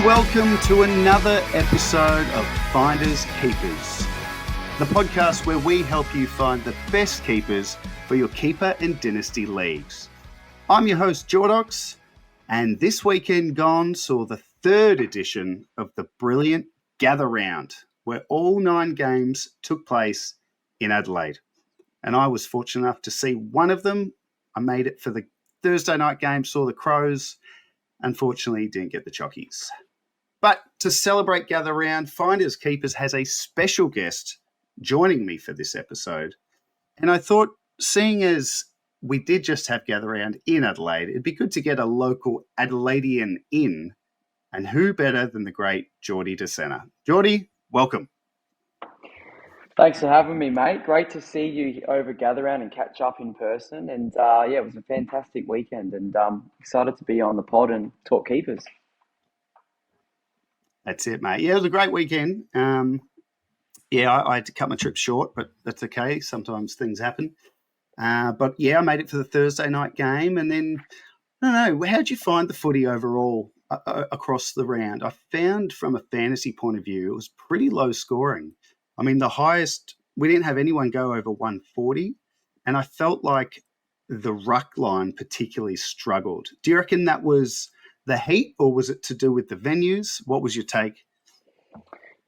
welcome to another episode of Finders Keepers, the podcast where we help you find the best keepers for your keeper and dynasty leagues. I'm your host, Jordox, and this weekend gone saw the third edition of the brilliant Gather Round, where all 9 games took place in Adelaide. And I was fortunate enough to see one of them. I made it for the Thursday night game, saw the Crows. Unfortunately, didn't get the Chockies. But to celebrate Gather Round, Finders Keepers has a special guest joining me for this episode. And I thought, seeing as we did just have Gather Round in Adelaide, it'd be good to get a local Adelaidean in. And who better than the great Jordy D'Sena? Jordy, welcome. Thanks for having me, mate. Great to see you over Gather Round and catch up in person. And it was a fantastic weekend, and excited to be on the pod and talk keepers. That's it, mate. Yeah, it was a great weekend. I had to cut my trip short, but that's okay. Sometimes things happen. I made it for the Thursday night game. And then, I don't know, how'd you find the footy overall across the round? I found from a fantasy point of view, it was pretty low scoring. I mean, the highest, we didn't have anyone go over 140, and I felt like the ruck line particularly struggled. Do you reckon that was the heat, or was it to do with the venues? What was your take?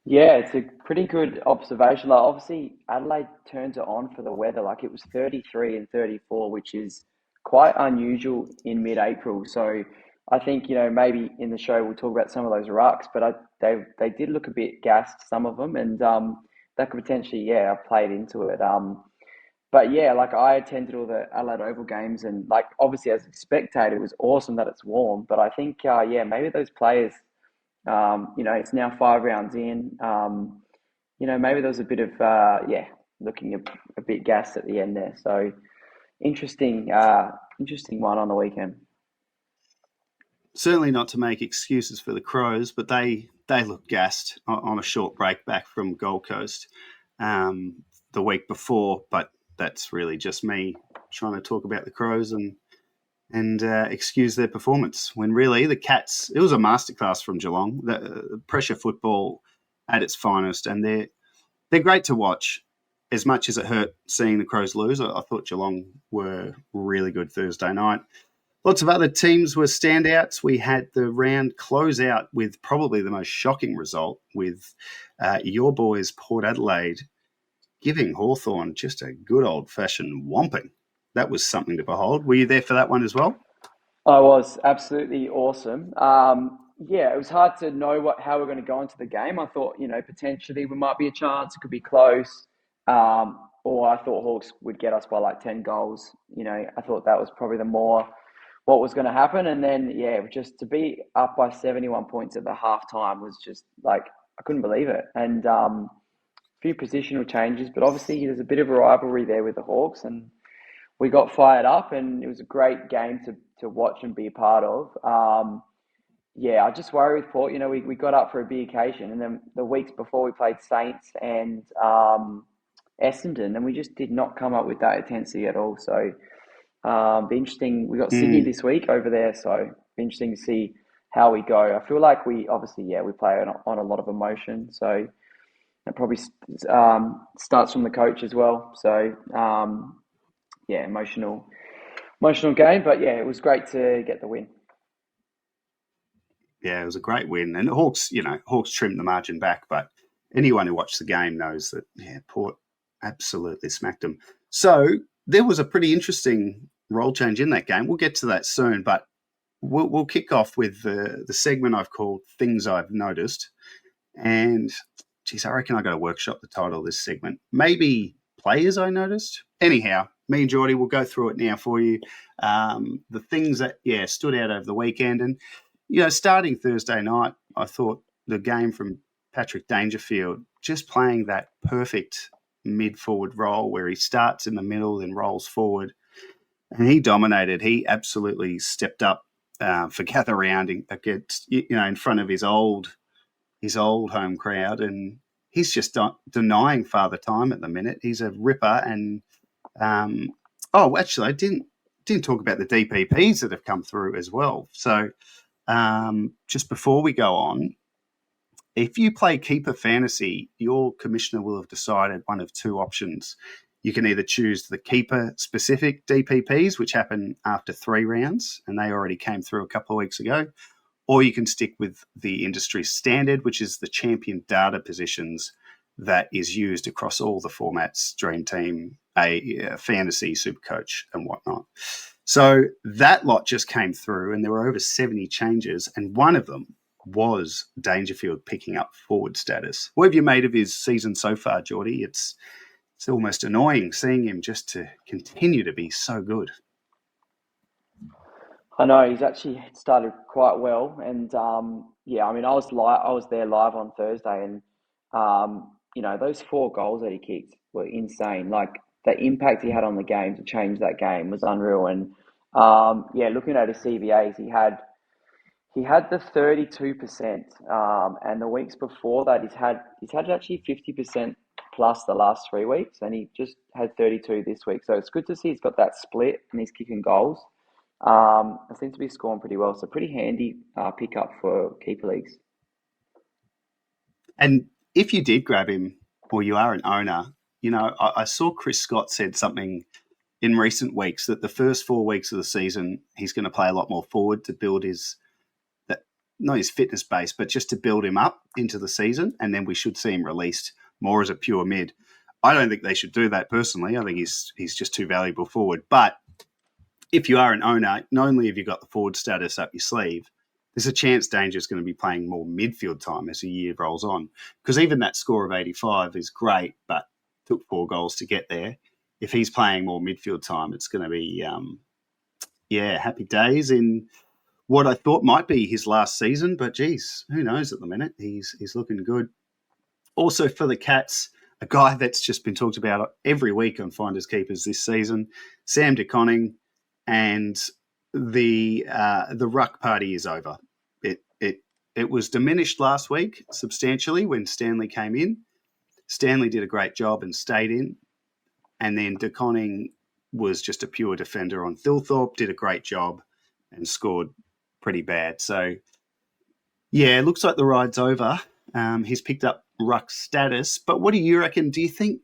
Yeah, it's a pretty good observation. Like, obviously, Adelaide turns it on for the weather. Like, it was 33 and 34, which is quite unusual in mid-April. So I think, maybe in the show we'll talk about some of those rucks, but they did look a bit gassed, some of them, and that could potentially, have played into it. I attended all the Adelaide Oval games, and obviously as a spectator, it was awesome that it's warm. But I think, maybe those players, it's now 5 rounds in. Maybe there was a bit of, looking a bit gassed at the end there. So interesting one on the weekend. Certainly not to make excuses for the Crows, but they looked gassed on a short break back from Gold Coast the week before. But that's really just me trying to talk about the Crows and excuse their performance, when really the Cats, it was a masterclass from Geelong, the pressure football at its finest, and they're great to watch. As much as it hurt seeing the Crows lose, I thought Geelong were really good Thursday night. Lots of other teams were standouts. We had the round close out with probably the most shocking result, with your boys, Port Adelaide, giving Hawthorn just a good old-fashioned whomping. That was something to behold. Were you there for that one as well? I was. Absolutely awesome. It was hard to know how we're going to go into the game. I thought, potentially we might be a chance. It could be close. Or I thought Hawks would get us by 10 goals. I thought that was probably the more what was going to happen. And then, just to be up by 71 points at the halftime was just I couldn't believe it. And a few positional changes, but obviously there's a bit of a rivalry there with the Hawks, and we got fired up, and it was a great game to watch and be a part of. I just worry with Port. We got up for a big occasion, and then the weeks before we played Saints and Essendon, and we just did not come up with that intensity at all. So be interesting. We got Sydney this week over there, so be interesting to see how we go. I feel like we play on a lot of emotion, so that probably starts from the coach as well. So emotional game, but it was great to get the win. Yeah, it was a great win, and Hawks trimmed the margin back, but anyone who watched the game knows that Port absolutely smacked them. So there was a pretty interesting role change in that game. We'll get to that soon, but we'll kick off with the segment I've called Things I've Noticed. And I reckon I got to workshop the title of this segment. Maybe Players I Noticed. Anyhow, me and Jordy will go through it now for you. The things that stood out over the weekend, and starting Thursday night, I thought the game from Patrick Dangerfield, just playing that perfect mid-forward role where he starts in the middle and rolls forward, and he dominated. He absolutely stepped up for Gather Round against, in front of his old home crowd, and he's just denying Father Time at the minute. He's a ripper, and actually, I didn't talk about the DPPs that have come through as well. So just before we go on, if you play keeper fantasy, your commissioner will have decided one of two options. You can either choose the keeper specific DPPs, which happen after 3 rounds, and they already came through a couple of weeks ago, or you can stick with the industry standard, which is the champion data positions that is used across all the formats, Dream Team, Fantasy, Supercoach, and whatnot. So that lot just came through, and there were over 70 changes, and one of them was Dangerfield picking up forward status. What have you made of his season so far, Jordy? It's almost annoying seeing him just to continue to be so good. I know he's actually started quite well, and yeah, I mean, I was there live on Thursday, and those 4 goals that he kicked were insane. Like the impact he had on the game to change that game was unreal. And yeah, looking at his CVAs, he had the 32%, and the weeks before that he's had actually 50% plus the last 3 weeks, and he just had 32 this week. So it's good to see he's got that split and he's kicking goals. I seem to be scoring pretty well, so pretty handy pickup for keeper leagues. And if you did grab him, or you are an owner, I saw Chris Scott said something in recent weeks that the first 4 weeks of the season he's going to play a lot more forward to build not his fitness base, but just to build him up into the season, and then we should see him released more as a pure mid. I don't think they should do that personally. I think he's just too valuable forward. But if you are an owner, not only have you got the forward status up your sleeve, there's a chance Danger's going to be playing more midfield time as the year rolls on. Because even that score of 85 is great, but took 4 goals to get there. If he's playing more midfield time, it's going to be, happy days in what I thought might be his last season. But, geez, who knows at the minute? He's looking good. Also for the Cats, a guy that's just been talked about every week on Finders Keepers this season, Sam De Koning, and the ruck party is over. It was diminished last week substantially when Stanley came in. Stanley did a great job and stayed in, and then De Koning was just a pure defender on Thilthorpe, did a great job and scored pretty bad. So, yeah, it looks like the ride's over. He's picked up ruck status. But what do you reckon? Do you think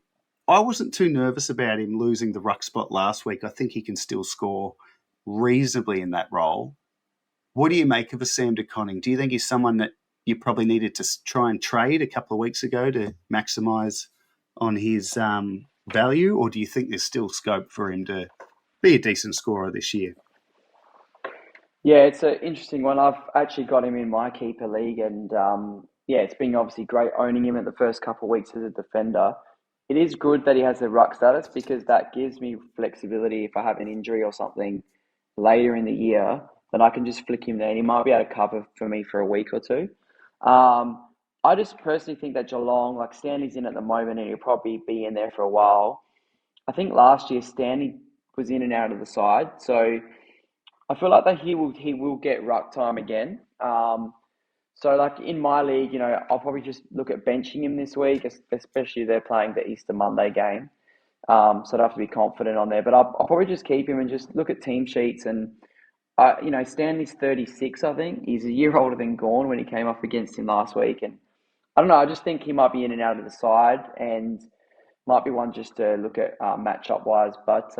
I wasn't too nervous about him losing the ruck spot last week? I think he can still score reasonably in that role. What do you make of a Sam De Koning? Do you think he's someone that you probably needed to try and trade a couple of weeks ago to maximise on his value? Or do you think there's still scope for him to be a decent scorer this year? Yeah, it's an interesting one. I've actually got him in my keeper league, and yeah, it's been obviously great owning him in the first couple of weeks as a defender. It is good that he has the ruck status because that gives me flexibility if I have an injury or something later in the year, then I can just flick him there and he might be able to cover for me for a week or two. I just personally think that Geelong, like Stanley's in at the moment and he'll probably be in there for a while. I think last year Stanley was in and out of the side, so I feel like that he will get ruck time again. So like in my league, I'll probably just look at benching him this week, especially if they're playing the Easter Monday game. So I'd have to be confident on there, but I'll probably just keep him and just look at team sheets. And Stanley's 36, I think. He's a year older than Gawn when he came up against him last week, and I don't know. I just think he might be in and out of the side, and might be one just to look at matchup wise. But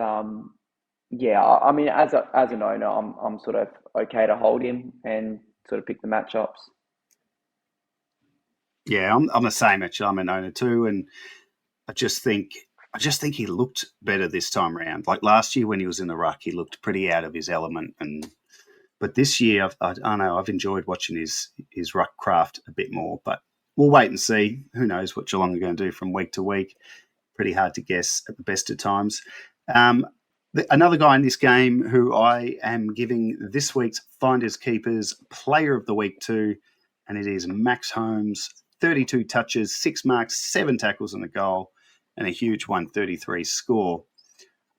yeah, I mean, as an owner, I'm sort of okay to hold him and sort of pick the matchups. Yeah, I'm the same. Actually, I'm an owner too, and I just think he looked better this time around. Like last year when he was in the ruck, he looked pretty out of his element, but this year I don't know. I've enjoyed watching his ruck craft a bit more, but we'll wait and see. Who knows what Geelong are going to do from week to week? Pretty hard to guess at the best of times. Another guy in this game who I am giving this week's Finders Keepers Player of the Week to, and it is Max Holmes. 32 touches, 6 marks, 7 tackles and a goal, and a huge 133 score.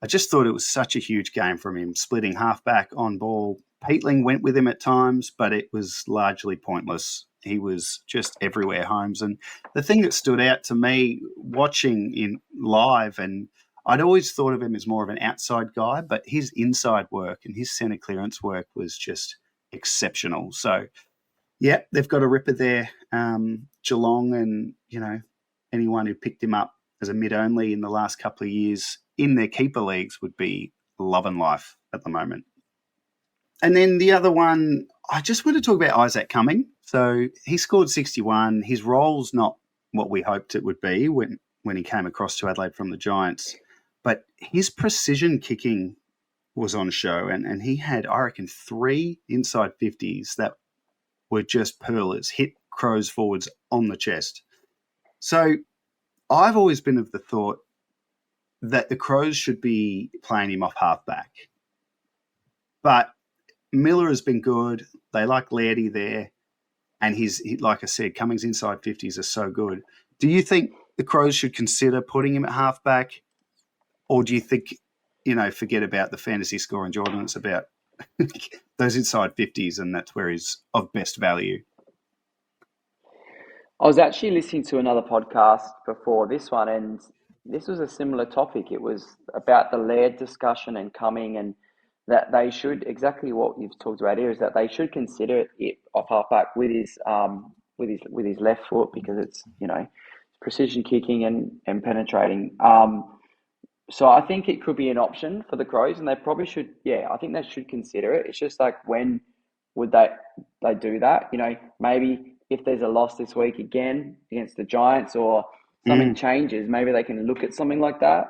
I just thought it was such a huge game from him, splitting halfback on ball. Peatling went with him at times, but it was largely pointless. He was just everywhere, Holmes. And the thing that stood out to me watching in live, and I'd always thought of him as more of an outside guy, but his inside work and his centre clearance work was just exceptional. So, yeah, they've got a ripper there. Geelong and, anyone who picked him up as a mid-only in the last couple of years in their keeper leagues would be loving life at the moment. And then the other one, I just want to talk about Isaac Cumming. So he scored 61. His role's not what we hoped it would be when he came across to Adelaide from the Giants. But his precision kicking was on show, and he had, I reckon, 3 inside 50s that were just pearlers, hit Crows forwards on the chest. So I've always been of the thought that the Crows should be playing him off halfback. But Miller has been good. They like Lairdy there. And like I said, Cummings' inside 50s are so good. Do you think the Crows should consider putting him at halfback? Or do you think, forget about the fantasy score in Jordan, it's about those inside 50s and that's where he's of best value? I was actually listening to another podcast before this one, and this was a similar topic. It was about the Laird discussion and Cumming, and that they should, exactly what you've talked about here, is that they should consider it off halfback with his left foot, because it's precision kicking and penetrating. So I think it could be an option for the Crows, and they probably should. Yeah, I think they should consider it. It's just like, when would they do that? Maybe if there's a loss this week again against the Giants, or something changes, maybe they can look at something like that.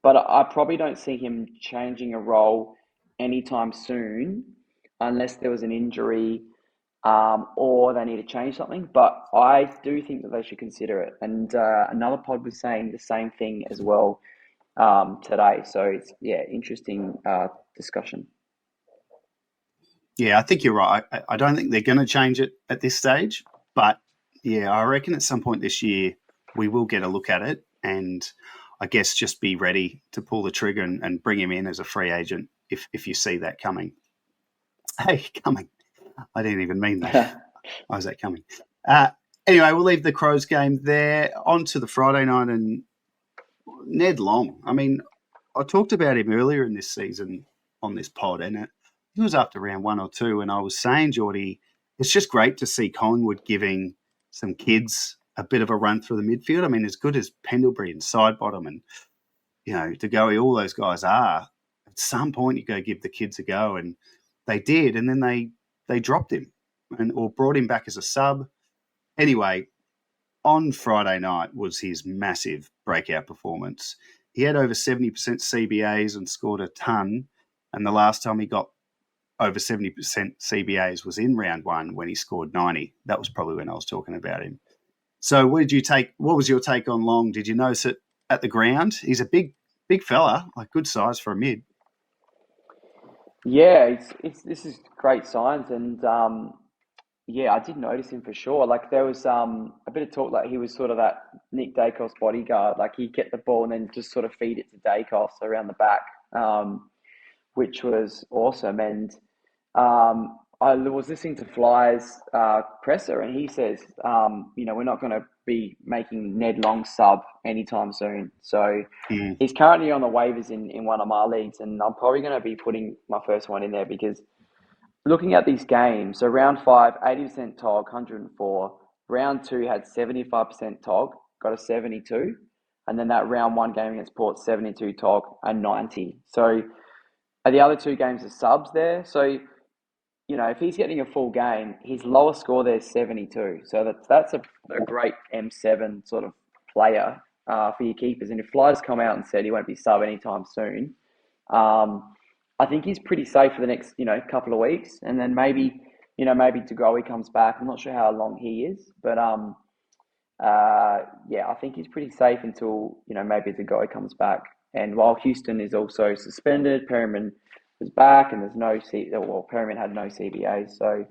But I probably don't see him changing a role anytime soon, unless there was an injury, or they need to change something. But I do think that they should consider it. And another pod was saying the same thing as well today. So it's, interesting discussion. Yeah, I think you're right. I don't think they're going to change it at this stage. But, yeah, I reckon at some point this year we will get a look at it, and I guess just be ready to pull the trigger and bring him in as a free agent if you see that coming. Hey, coming. I didn't even mean that. Isaac Cumming. Anyway, we'll leave the Crows game there. On to the Friday night and Ned Long. I mean, I talked about him earlier in this season on this pod, and it was after round 1 or 2, and I was saying, Jordy, it's just great to see Collingwood giving some kids a bit of a run through the midfield. I mean, as good as Pendlebury and Sidebottom and, DeGoey, all those guys are, at some point you go give the kids a go, and they did, and then they dropped him or brought him back as a sub. Anyway, on Friday night was his massive breakout performance. He had over 70% CBAs and scored a ton, and the last time he got over 70% CBAs was in round 1 when he scored 90. That was probably when I was talking about him. So what was your take on Long? Did you notice it at the ground? He's a big fella, like good size for a mid. Yeah, this is great signs, and I did notice him for sure. Like, there was a bit of talk like he was sort of that Nick Dacos bodyguard. Like, he'd get the ball and then just sort of feed it to Dacos around the back, which was awesome. And I was listening to Fly's presser, and he says, we're not going to be making Ned Long sub anytime soon. So he's currently on the waivers in one of my leagues, and I'm probably going to be putting my first one in there, because looking at these games, so round 5, 80% TOG, 104. Round 2 had 75% TOG, got a 72. And then that round 1 game against Port, 72 TOG and 90. So the other 2 games are subs there. So, if he's getting a full game, his lowest score there is 72. So that's a great M7 sort of player for your keepers. And if Flyers come out and said he won't be sub anytime soon, I think he's pretty safe for the next, couple of weeks. And then maybe DeGoey comes back. I'm not sure how long he is, but I think he's pretty safe until, maybe DeGoey comes back. And while Houston is also suspended, Perryman was back, and there's Perryman had no CBA. So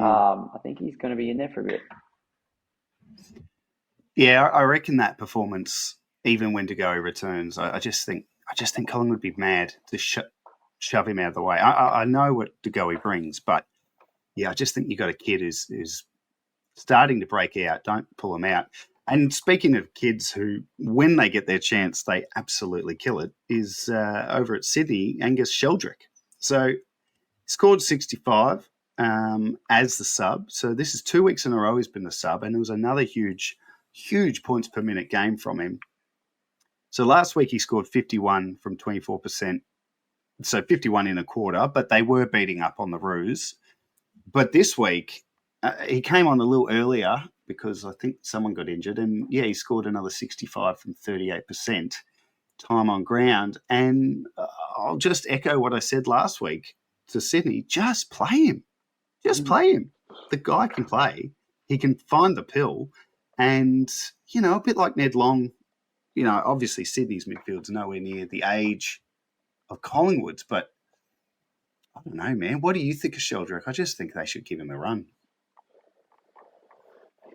I think he's going to be in there for a bit. Yeah, I reckon that performance, even when DeGoey returns, I just think Collingwood would be mad to shove him out of the way. I know what DeGoey brings, but I just think you got a kid who's starting to break out. Don't pull him out. And speaking of kids who, when they get their chance, they absolutely kill it, is over at Sydney, Angus Sheldrick. So he scored 65. as the sub. So this is 2 weeks in a row he's been the sub, and it was another huge points per minute game from him. So last week he scored 51 from 24%, so 51 in a quarter, but they were beating up on the Roos. But this week he came on a little earlier because I think someone got injured, and yeah, he scored another 65 from 38% time on ground. And I'll just echo what I said last week to Sydney: just play him. Just play him. The guy can play. He can find the pill. And, a bit like Ned Long, obviously Sydney's midfield's nowhere near the age of Collingwood's, but I don't know, man. What do you think of Sheldrick? I just think they should give him a run.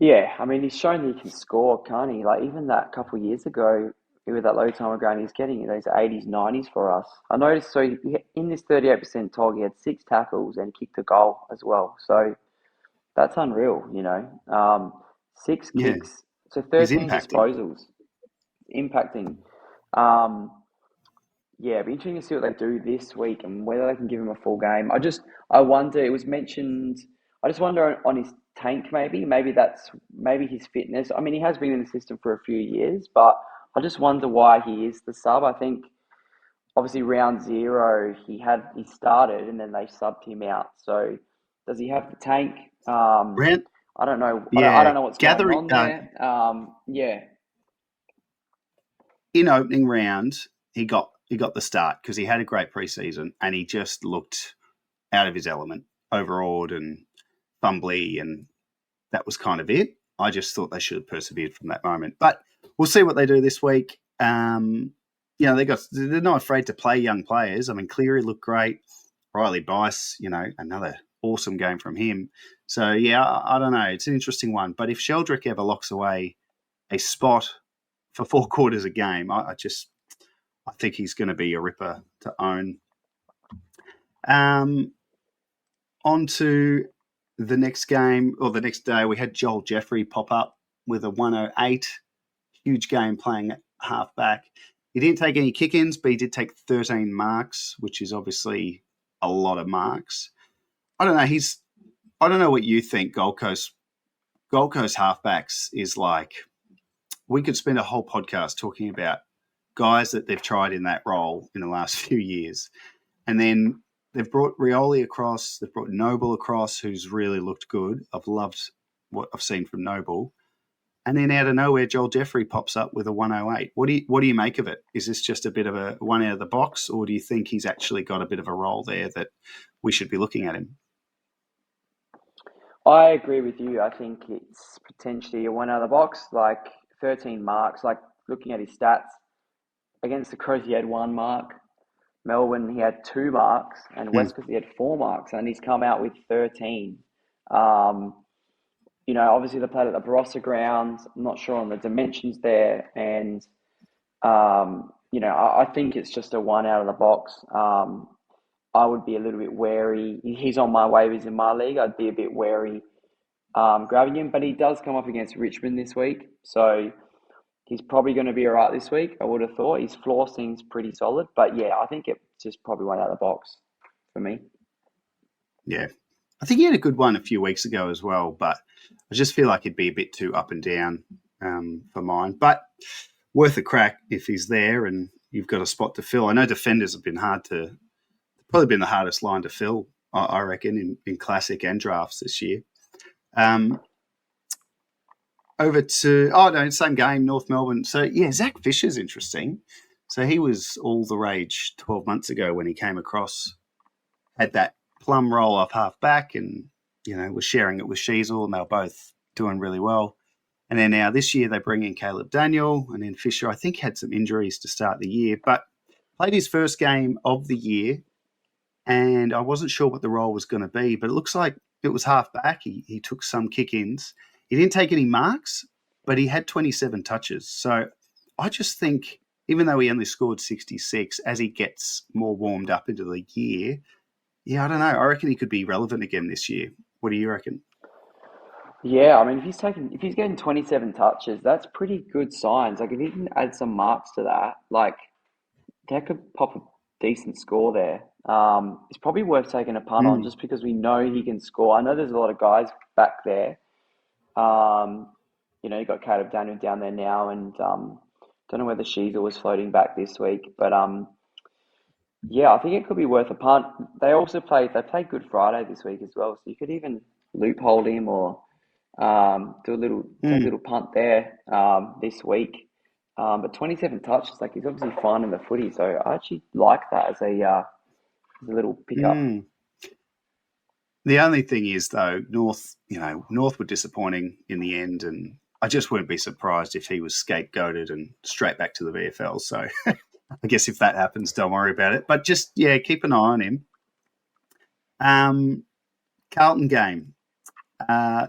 Yeah, I mean, he's shown that he can score, can't he? Like, even that couple of years ago, with that low time ago, and he's getting those 80s, 90s for us. I noticed, so in this 38% tog, he had 6 tackles and kicked a goal as well. So that's unreal, 6 Yeah, kicks, so he's 13 impacting. disposals, impacting. Um, yeah, it'd be interesting to see what they do this week and whether they can give him a full game. I wonder, it was mentioned, I just wonder on his tank maybe his fitness. I mean, he has been in the system for a few years, but I just wonder why he is the sub. I think obviously round zero he started and then they subbed him out. So does he have the tank? Rant, I don't know. I yeah, don't know what's going gathering on there. Yeah. in opening round, he got the start because he had a great preseason and he just looked out of his element, overawed and fumbly, and that was kind of it. I just thought they should have persevered from that moment. But we'll see what they do this week. They're not afraid to play young players. I mean, Cleary looked great. Riley Bice, another awesome game from him. So, yeah, I don't know. It's an interesting one. But if Sheldrick ever locks away a spot for 4 quarters a game, I think he's going to be a ripper to own. On to the next game, or the next day, we had Joel Jeffrey pop up with a 108. Huge game playing at halfback. He didn't take any kick-ins, but he did take 13 marks, which is obviously a lot of marks. I don't know. I don't know what you think. Gold Coast halfbacks is like. We could spend a whole podcast talking about guys that they've tried in that role in the last few years, and then they've brought Rioli across. They've brought Noble across, who's really looked good. I've loved what I've seen from Noble. And then out of nowhere, Joel Jeffrey pops up with a 108. What do you make of it? Is this just a bit of a one out of the box, or do you think he's actually got a bit of a role there that we should be looking at him? I agree with you. I think it's potentially a one out of the box, like 13 marks. Like looking at his stats against the Crows, he had 1 mark. Melbourne, he had 2 marks, and Hmm. West Coast, he had 4 marks, and he's come out with 13. Um, obviously they played at the Barossa grounds. I'm not sure on the dimensions there, and I think it's just a one out of the box. I would be a little bit wary. He's on my waivers in my league. I'd be a bit wary grabbing him, but he does come up against Richmond this week, so he's probably going to be all right this week. I would have thought his floor seems pretty solid, but yeah, I think it's just probably one out of the box for me. Yeah. I think he had a good one a few weeks ago as well, but I just feel like he'd be a bit too up and down for mine. But worth a crack if he's there and you've got a spot to fill. I know defenders have been probably been the hardest line to fill, I reckon, in classic and drafts this year. Over to, same game, North Melbourne. So, yeah, Zach Fisher's interesting. So he was all the rage 12 months ago when he came across, had that plum roll off half back and, was sharing it with Sheasel, and they were both doing really well. And then now this year they bring in Caleb Daniel, and then Fisher, I think, had some injuries to start the year, but played his first game of the year, and I wasn't sure what the role was going to be, but it looks like it was half back. He took some kick-ins. He didn't take any marks, but he had 27 touches. So I just think, even though he only scored 66, as he gets more warmed up into the year, yeah, I don't know. I reckon he could be relevant again this year. What do you reckon? Yeah, I mean, if he's getting 27 touches, that's pretty good signs. Like if he can add some marks to that, like that could pop a decent score there. It's probably worth taking a punt on Mm. just because we know he can score. I know there's a lot of guys back there. Um, you got Caleb Daniel down there now, and don't know whether Sheezel was floating back this week, but yeah, I think it could be worth a punt. They play Good Friday this week as well, so you could even loophole him or take a Mm. little punt there this week. But 27 touches, like he's obviously finding the footy, so I actually like that as a little pickup. Mm. The only thing is, though, North were disappointing in the end, and I just wouldn't be surprised if he was scapegoated and straight back to the VFL. So I guess if that happens, don't worry about it. But just, yeah, keep an eye on him. Carlton game. Uh,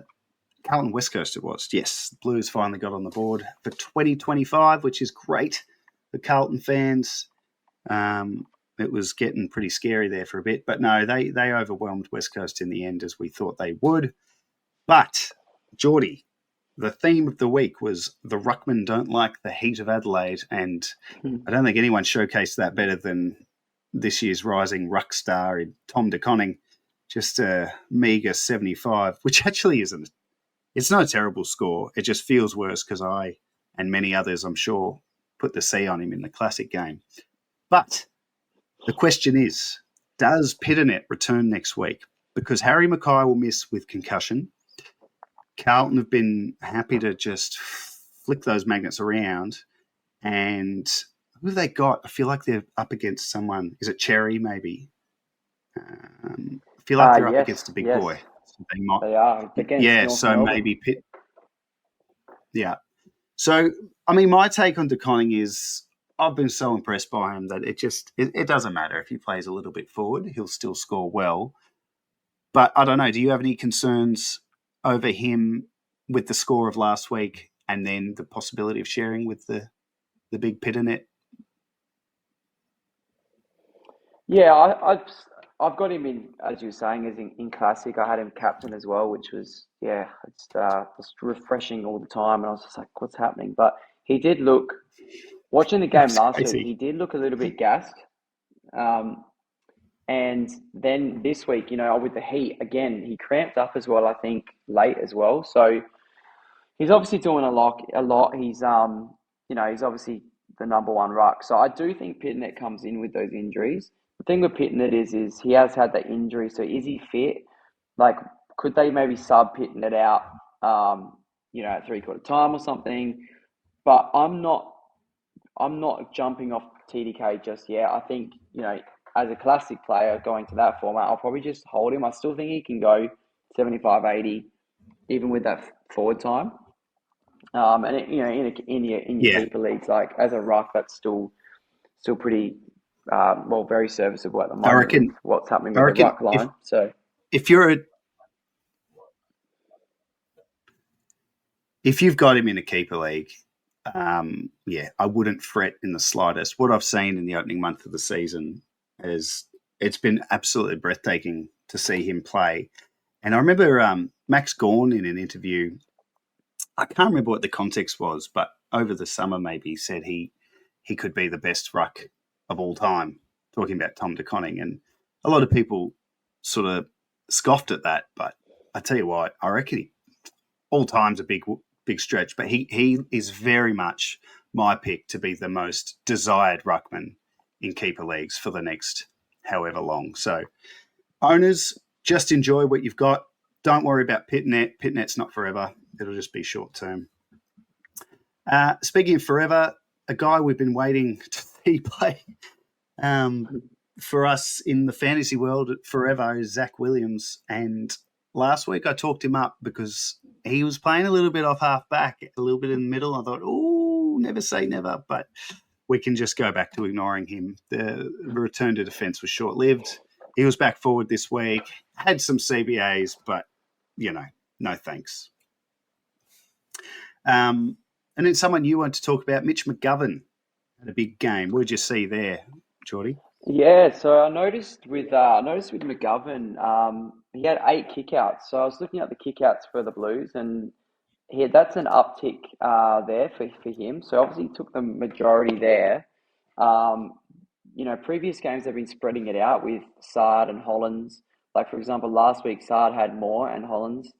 Carlton West Coast it was. Yes, the Blues finally got on the board for 2025, which is great for Carlton fans. It was getting pretty scary there for a bit, but no, they overwhelmed West Coast in the end as we thought they would. But Jordy, the theme of the week was the Ruckmen don't like the heat of Adelaide, and I don't think anyone showcased that better than this year's rising ruck star in Tom De Koning. Just a meagre 75, which actually isn't. It's not a terrible score. It just feels worse because I and many others, I'm sure, put the C on him in the classic game. But the question is, does Pitternet return next week? Because Harry Mackay will miss with concussion. Carlton have been happy to just flick those magnets around. And who have they got? I feel like they're up against someone. Is it Cherry, maybe? I feel like they're up against a big Yes, boy. So they might, they are against yeah, North so Melbourne. maybe Pitt. Yeah. So, I mean, my take on De Koning is I've been so impressed by him that it doesn't matter if he plays a little bit forward, he'll still score well. But I don't know. Do you have any concerns over him with the score of last week and then the possibility of sharing with the big Pitternet? Yeah, I've got him in, as you were saying, as in classic. I had him captain as well, which was it's just refreshing all the time. And I was just like, what's happening? But he did look watching the game That's last week. He crazy. did look a little bit gassed. Um, and then this week, with the heat again, he cramped up as well. I think late as well. So he's obviously doing a lot. A lot. He's obviously the number one ruck. So I do think Pitternet comes in with those injuries. The thing with Pitternet is he has had that injury. So is he fit? Like, could they maybe sub Pitternet out? At 3/4 time or something. But I'm not. I'm not jumping off TDK just yet. I think as a classic player going to that format, I'll probably just hold him. I still think he can go 75, 80, even with that forward time. And in your Yeah. keeper leagues, like as a ruck, that's still pretty very serviceable at the I moment with reckon what's happening I with the reckon ruck line. So if you're a if you've got him in a keeper league, yeah, I wouldn't fret in the slightest. What I've seen in the opening month of the season is it's been absolutely breathtaking to see him play. And I remember Max Gawn in an interview. I can't remember what the context was, but over the summer maybe he said he could be the best ruck of all time, talking about Tom De Koning. And a lot of people sort of scoffed at that, but I tell you what, I reckon all time's a big stretch, but he is very much my pick to be the most desired ruckman in keeper leagues for the next however long. So owners, just enjoy what you've got. Don't worry about Pitnet. Pitnet's not forever. It'll just be short term. Speaking of forever, a guy we've been waiting to see play for us in the fantasy world forever is Zach Williams. And last week I talked him up because he was playing a little bit off half back, a little bit in the middle. I thought, oh, never say never, but we can just go back to ignoring him. The return to defence was short lived. He was back forward this week, had some CBAs, but, no thanks. And then someone you want to talk about, Mitch McGovern, had a big game. What did you see there, Jordy? yeah, so I noticed with McGovern, he had 8 kickouts. So I was looking at the kickouts for the Blues, and that's an uptick there for him. So obviously he took the majority there. Um, previous games they've been spreading it out with Sard and Hollins. Like, for example, last week Sard had more and Hollins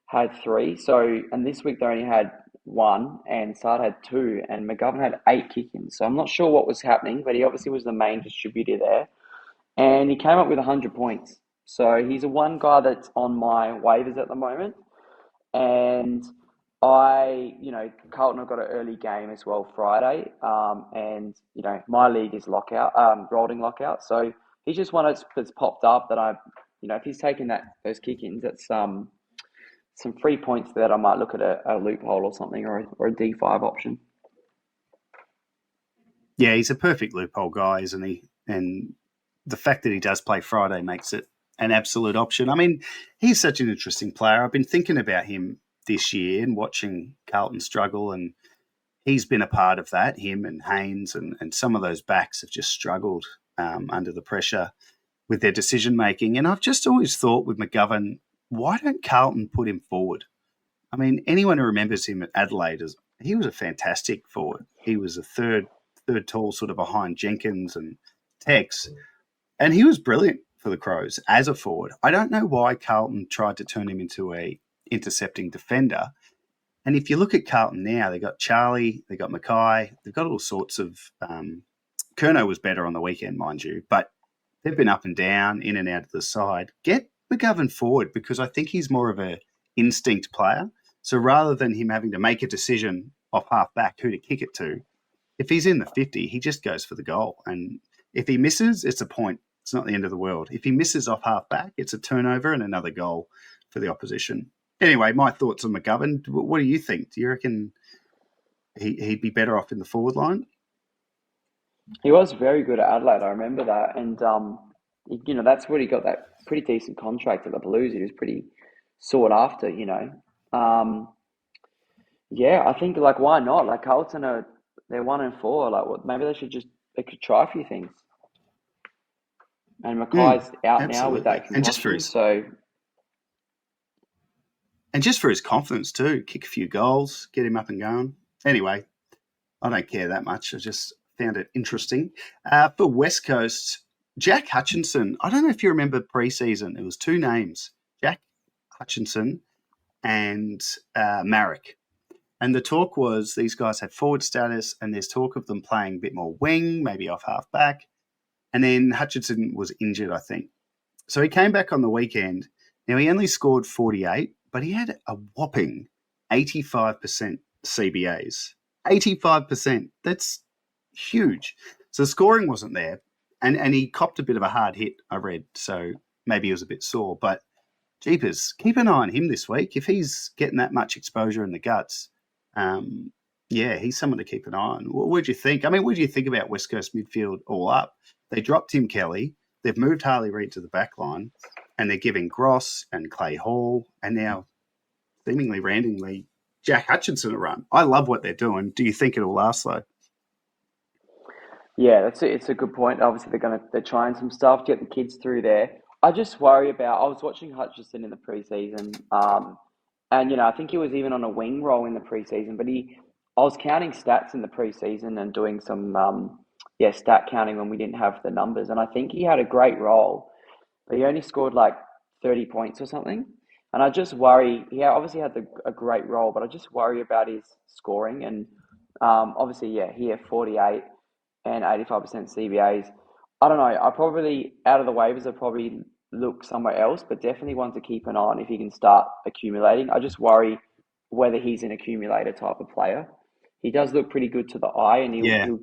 had three. So, and this week they only had one and Sard had two and McGovern had 8 kick-ins. So I'm not sure what was happening, but he obviously was the main distributor there. And he came up with 100 points. So he's a one guy that's on my waivers at the moment. And Carlton have got an early game as well Friday. And, my league is rolling lockout. So he's just one that's popped up that if he's taking those kick-ins, that's some free points that I might look at a loophole or something or a D5 option. Yeah, he's a perfect loophole guy, isn't he? And the fact that he does play Friday makes it an absolute option. I mean, he's such an interesting player. I've been thinking about him this year and watching Carlton struggle, and he's been a part of that. Him and Haynes and some of those backs have just struggled under the pressure with their decision making. And I've just always thought with McGovern, why don't Carlton put him forward? I mean, anyone who remembers him at Adelaide, he was a fantastic forward. He was a third tall, sort of behind Jenkins and Tex, and he was brilliant for the Crows as a forward. I don't know why Carlton tried to turn him into a intercepting defender. And if you look at Carlton now, they got Charlie, they got Mackay, they've got all sorts of. Curnow was better on the weekend, mind you, but they've been up and down, in and out of the side. Get McGovern forward because I think he's more of a instinct player. So rather than him having to make a decision off half back who to kick it to, if he's in the 50, he just goes for the goal. And if he misses, it's a point. It's not the end of the world. If he misses off half back, it's a turnover and another goal for the opposition. Anyway, my thoughts on McGovern. What do you think? Do you reckon he'd be better off in the forward line? He was very good at Adelaide. I remember that, and that's where he got that pretty decent contract at the Blues. He was pretty sought after. Yeah, I think why not? Like Carlton they're 1-4. Like maybe they could try a few things. And Mackay's out now with that concussion, And just for his confidence too, kick a few goals, get him up and going. Anyway, I don't care that much. I just found it interesting. For West Coast, Jack Hutchinson. I don't know if you remember pre-season. It was 2 names, Jack Hutchinson and Marek. And the talk was these guys had forward status and there's talk of them playing a bit more wing, maybe off half back. And then Hutchinson was injured, I think. So he came back on the weekend. Now, he only scored 48, but he had a whopping 85% CBAs. 85%. That's huge. So the scoring wasn't there. And he copped a bit of a hard hit, I read. So maybe he was a bit sore. But jeepers, keep an eye on him this week. If he's getting that much exposure in the guts, he's someone to keep an eye on. What do you think? I mean, what do you think about West Coast midfield all up? They dropped Tim Kelly. They've moved Harley Reid to the back line, and they're giving Gross and Clay Hall and now seemingly randomly Jack Hutchinson a run. I love what they're doing. Do you think it'll last though? Yeah, it's a good point. Obviously, they're trying some stuff to get the kids through there. I just worry about. I was watching Hutchinson in the preseason, and I think he was even on a wing role in the preseason. But I was counting stats in the preseason and doing some stat counting when we didn't have the numbers, and I think he had a great role, but he only scored like 30 points or something. And I just worry. He obviously had a great role, but I just worry about his scoring. And obviously, he had 48 and 85% CBAs. I don't know. I probably, out of the waivers, I probably look somewhere else, but definitely one to keep an eye on if he can start accumulating. I just worry whether he's an accumulator type of player. He does look pretty good to the eye, and he'll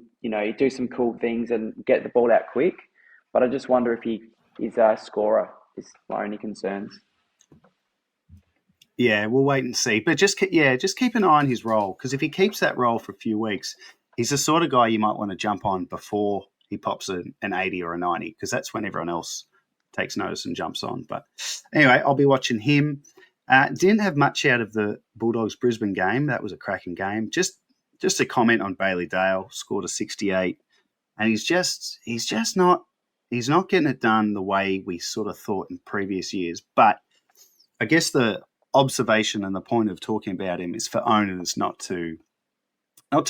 do some cool things and get the ball out quick. But I just wonder if he is a scorer. Is my only concerns. Yeah, we'll wait and see. But just keep an eye on his role, because if he keeps that role for a few weeks, he's the sort of guy you might want to jump on before he pops an 80 or a 90, because that's when everyone else takes notice and jumps on. But anyway, I'll be watching him. Didn't have much out of the Bulldogs Brisbane game. That was a cracking game. Just a comment on Bailey Dale, scored a 68, and he's not getting it done the way we sort of thought in previous years. But I guess the observation and the point of talking about him is for owners not to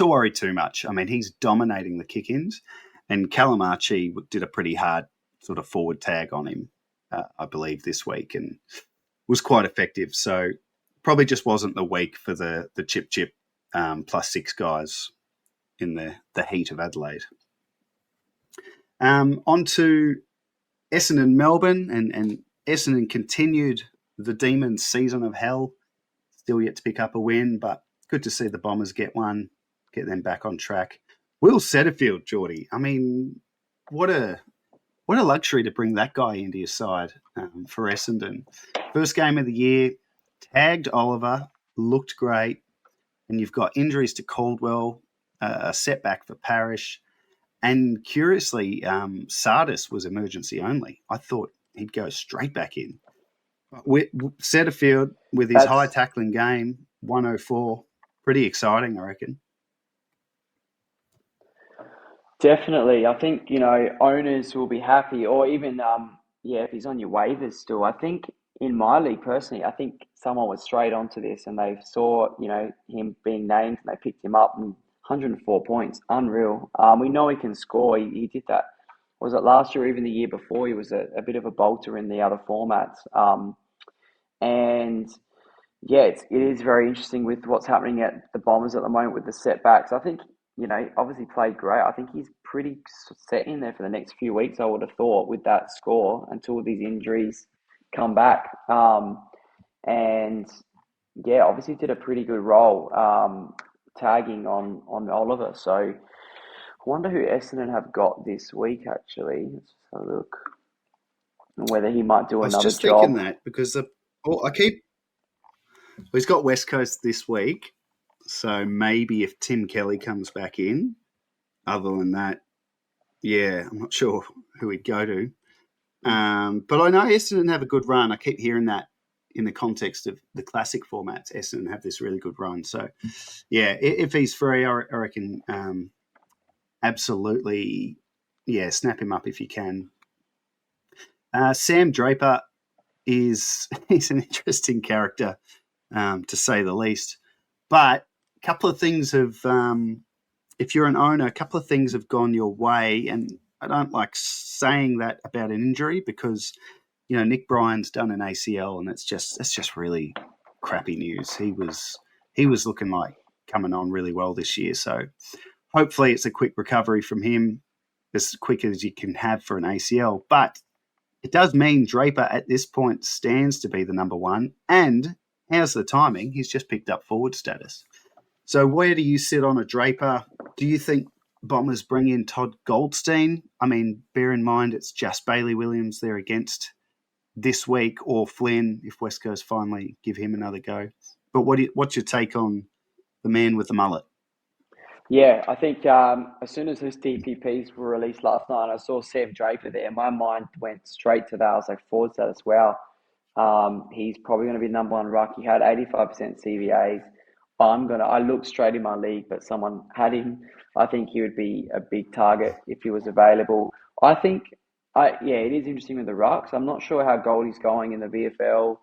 worry too much. I mean, he's dominating the kick-ins, And Calamarchi did a pretty hard sort of forward tag on him, I believe, this week, and was quite effective. So probably just wasn't the week for the chip +6 guys in the heat of Adelaide. On to Essendon, Melbourne, and Essendon continued the Demons' season of hell. Still yet to pick up a win, but good to see the Bombers get one, get them back on track. Will Setterfield, Jordy. I mean, what a luxury to bring that guy into your side for Essendon. First game of the year, tagged Oliver, looked great, and you've got injuries to Caldwell, a setback for Parrish, and curiously, Sardis was emergency only. I thought he'd go straight back in. Setterfield, with his high That's tackling game, 104, pretty exciting, I reckon. definitely. I think, owners will be happy, or even, if he's on your waivers still. I think in my league personally, I think someone was straight onto this and they saw, him being named and they picked him up, and 104 points, unreal. We know he can score. He did that. Was it last year or even the year before? He was a bit of a bolter in the other formats. And yeah, it is very interesting with what's happening at the Bombers at the moment with the setbacks. I think, obviously played great. I think he's pretty set in there for the next few weeks, I would have thought, with that score until these injuries come back. And yeah, obviously did a pretty good role tagging on Oliver. So I wonder who Essendon have got this week, actually. Let's just have a look. And whether he might do I was another just thinking job. that because he's got West Coast this week, so maybe if Tim Kelly comes back in, other than that, yeah, I'm not sure who he'd go to. But I know Essendon have a good run. I keep hearing that in the context of the classic formats. Essendon have this really good run. So, yeah, if he's free, I reckon absolutely, yeah, snap him up if you can. Sam Draper he's an interesting character, to say the least. But a couple of things have, if you're an owner, a couple of things have gone your way, and I don't like saying that about an injury because Nick Bryan's done an ACL, and that's just really crappy news. He was looking like coming on really well this year, so hopefully it's a quick recovery from him, as quick as you can have for an ACL. But it does mean Draper at this point stands to be the number one. And how's the timing? He's just picked up forward status. So where do you sit on a Draper? Do you think Bombers bring in Todd Goldstein? I mean, bear in mind it's just Bailey Williams they're against this week, or Flynn if West Coast finally give him another go. But what's your take on the man with the mullet? Yeah, I think as soon as those DPPs were released last night, I saw Sam Draper there. My mind went straight to that. I was like, forward status, wow. He's probably going to be number one ruck. He had 85% CVAs. I looked straight in my league, but someone had him. I think he would be a big target if he was available. I think, it is interesting with the rucks. I'm not sure how Goldie's going in the VFL.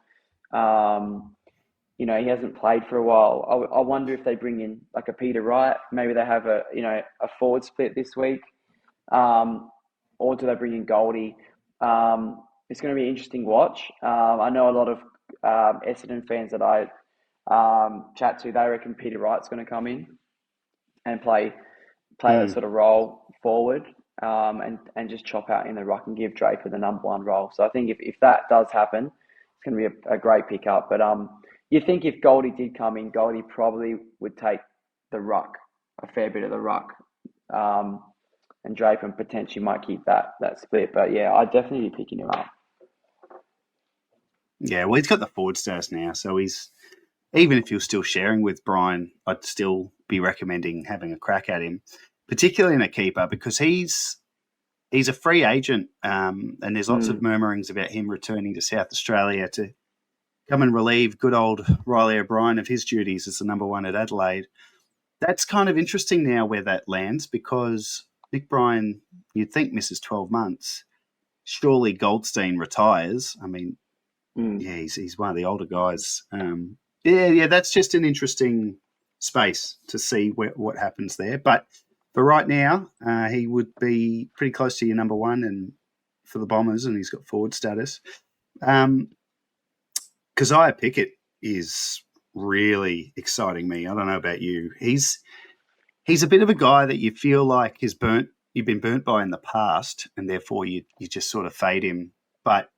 He hasn't played for a while. I wonder if they bring in like a Peter Wright. Maybe they have a forward split this week, or do they bring in Goldie? It's going to be an interesting watch. I know a lot of Essendon fans that I chat to. They reckon Peter Wright's going to come in and play that sort of role forward, and just chop out in the ruck and give Draper the number one role. So I think if that does happen, it's going to be a great pickup. But you think if Goldie did come in, Goldie probably would take the ruck, a fair bit of the ruck, and Draper potentially might keep that split. But yeah, I'd definitely be picking him up. Yeah, well, he's got the forward status now, so he's, even if you're still sharing with Brian, I'd still be recommending having a crack at him, particularly in a keeper, because he's a free agent, and there's lots of murmurings about him returning to South Australia to come and relieve good old Riley O'Brien of his duties as the number one at Adelaide. That's kind of interesting now where that lands, because Nick Bryan, you'd think, misses 12 months. Surely Goldstein retires. I mean, yeah, he's one of the older guys. That's just an interesting space to see what happens there. But But right now, he would be pretty close to your number one and for the Bombers, and he's got forward status. Um, Keziah Pickett is really exciting me. I don't know about you. He's a bit of a guy that you feel like you've been burnt by in the past, and therefore you just sort of fade him. But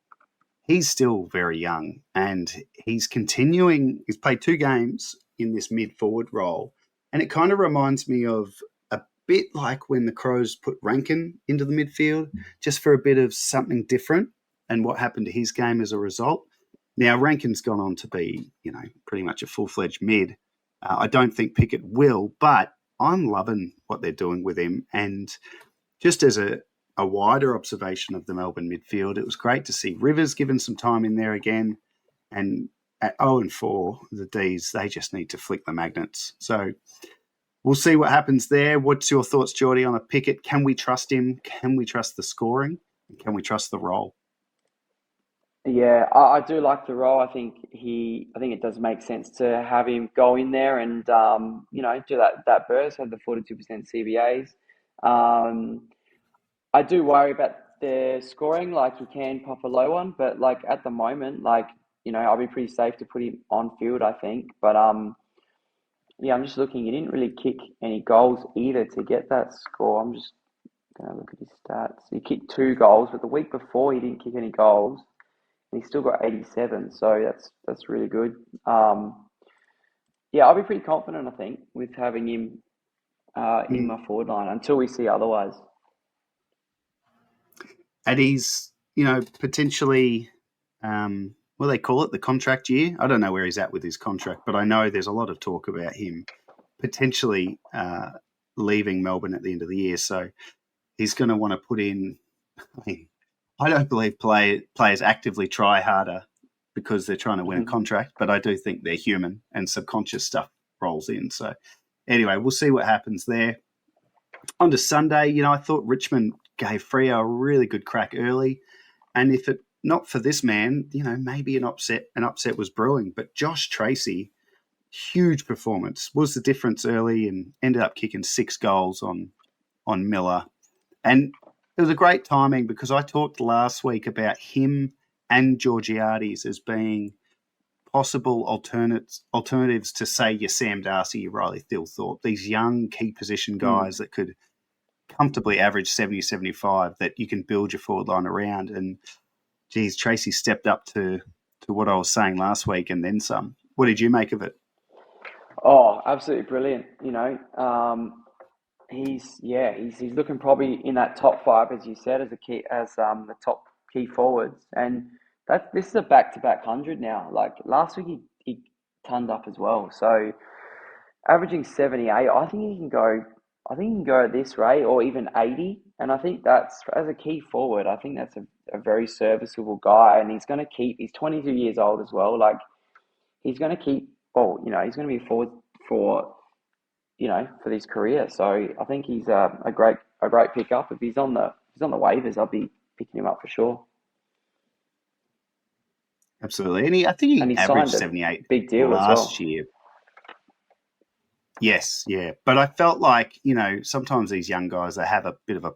he's still very young, and he's continuing. He's played 2 games in this mid forward role, and it kind of reminds me of a bit like when the Crows put Rankin into the midfield, just for a bit of something different, and what happened to his game as a result. Now Rankin's gone on to be, pretty much a full fledged mid. I don't think Pickett will, but I'm loving what they're doing with him, and just as a wider observation of the Melbourne midfield, it was great to see Rivers given some time in there again. And at 0-4, the D's, they just need to flick the magnets. So we'll see what happens there. What's your thoughts, Jordy, on a Pickett? Can we trust him? Can we trust the scoring? And can we trust the role? Yeah, I do like the role. I think it does make sense to have him go in there and do that burst, have the 42% CBAs. Um, I do worry about the scoring. Like he can pop a low one, but like at the moment, I'll be pretty safe to put him on field. I think, but yeah, I'm just looking. He didn't really kick any goals either to get that score. I'm just gonna look at his stats. He kicked 2 goals, but the week before he didn't kick any goals, and he's still got 87. So that's really good. Yeah, I'll be pretty confident. I think with having him in Mm. my forward line until we see otherwise. And he's, potentially, what do they call it, the contract year? I don't know where he's at with his contract, but I know there's a lot of talk about him potentially leaving Melbourne at the end of the year. So he's going to want to put in. I mean, I don't believe players actively try harder because they're trying to win a contract, but I do think they're human and subconscious stuff rolls in. So anyway, we'll see what happens there. On to Sunday, I thought Richmond gave Freo a really good crack early, and if it not for this man, maybe an upset was brewing. But Josh Tracy, huge performance, was the difference early and ended up kicking 6 goals on Miller. And it was a great timing because I talked last week about him and Georgiades as being possible alternatives to, say, your Sam Darcy, your Riley Thilthorpe, these young key position guys that could comfortably average 70, 75 that you can build your forward line around. And, geez, Tracy stepped up to what I was saying last week and then some. What did you make of it? Oh, absolutely brilliant. He's looking probably in that top 5, as you said, as the top key forwards, and that this is a back-to-back 100 now. Like last week, he turned up as well. So averaging 78, I think he can go. I think he can go at this rate or even 80, and I think that's as a key forward. I think that's a very serviceable guy, and he's going to keep. He's 22 years old as well. Like he's going to keep. Well, he's going to be forward for his career. So I think he's a great pickup. If he's on the waivers, I'll be picking him up for sure. Absolutely. And I think And he he averaged signed a 78 big deal as last well. year. Yes, yeah. But I felt like, sometimes these young guys, they have a bit of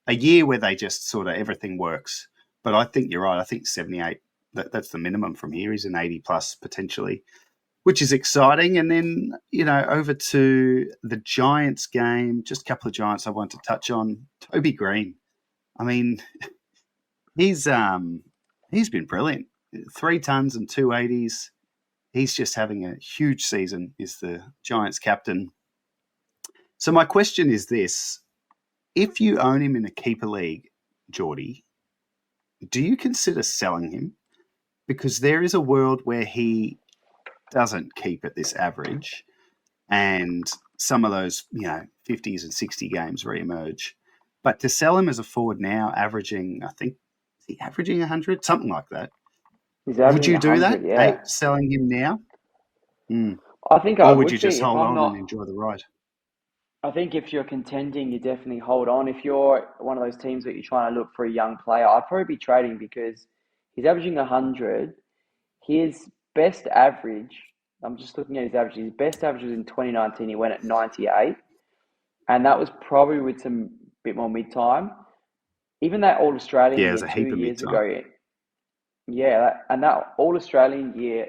a year where they just sort of everything works. But I think you're right. I think 78, that's the minimum from here. He's an 80 plus potentially, which is exciting. And then, over to the Giants game, just a couple of Giants I want to touch on. Toby Green. I mean, he's been brilliant. 3 tons and 280s. He's just having a huge season, is the Giants captain. So my question is this. If you own him in a keeper league, Geordie, do you consider selling him? Because there is a world where he doesn't keep at this average and some of those, 50s and 60 games re-emerge. But to sell him as a forward now, averaging, I think, is he averaging 100? Something like that. He's Would averaging you do that, 100. Yeah, selling him now? Mm. I think I Or would you would just be if hold I'm on and not. enjoy the ride? I think if you're contending, you definitely hold on. If you're one of those teams that you're trying to look for a young player, I'd probably be trading because he's averaging 100. His best average, I'm just looking at his averages. His best average was in 2019. He went at 98. and that was probably with some bit more mid time. Even that All Yeah, Australian there's year a two heap of years mid-time. ago, and that All Australian year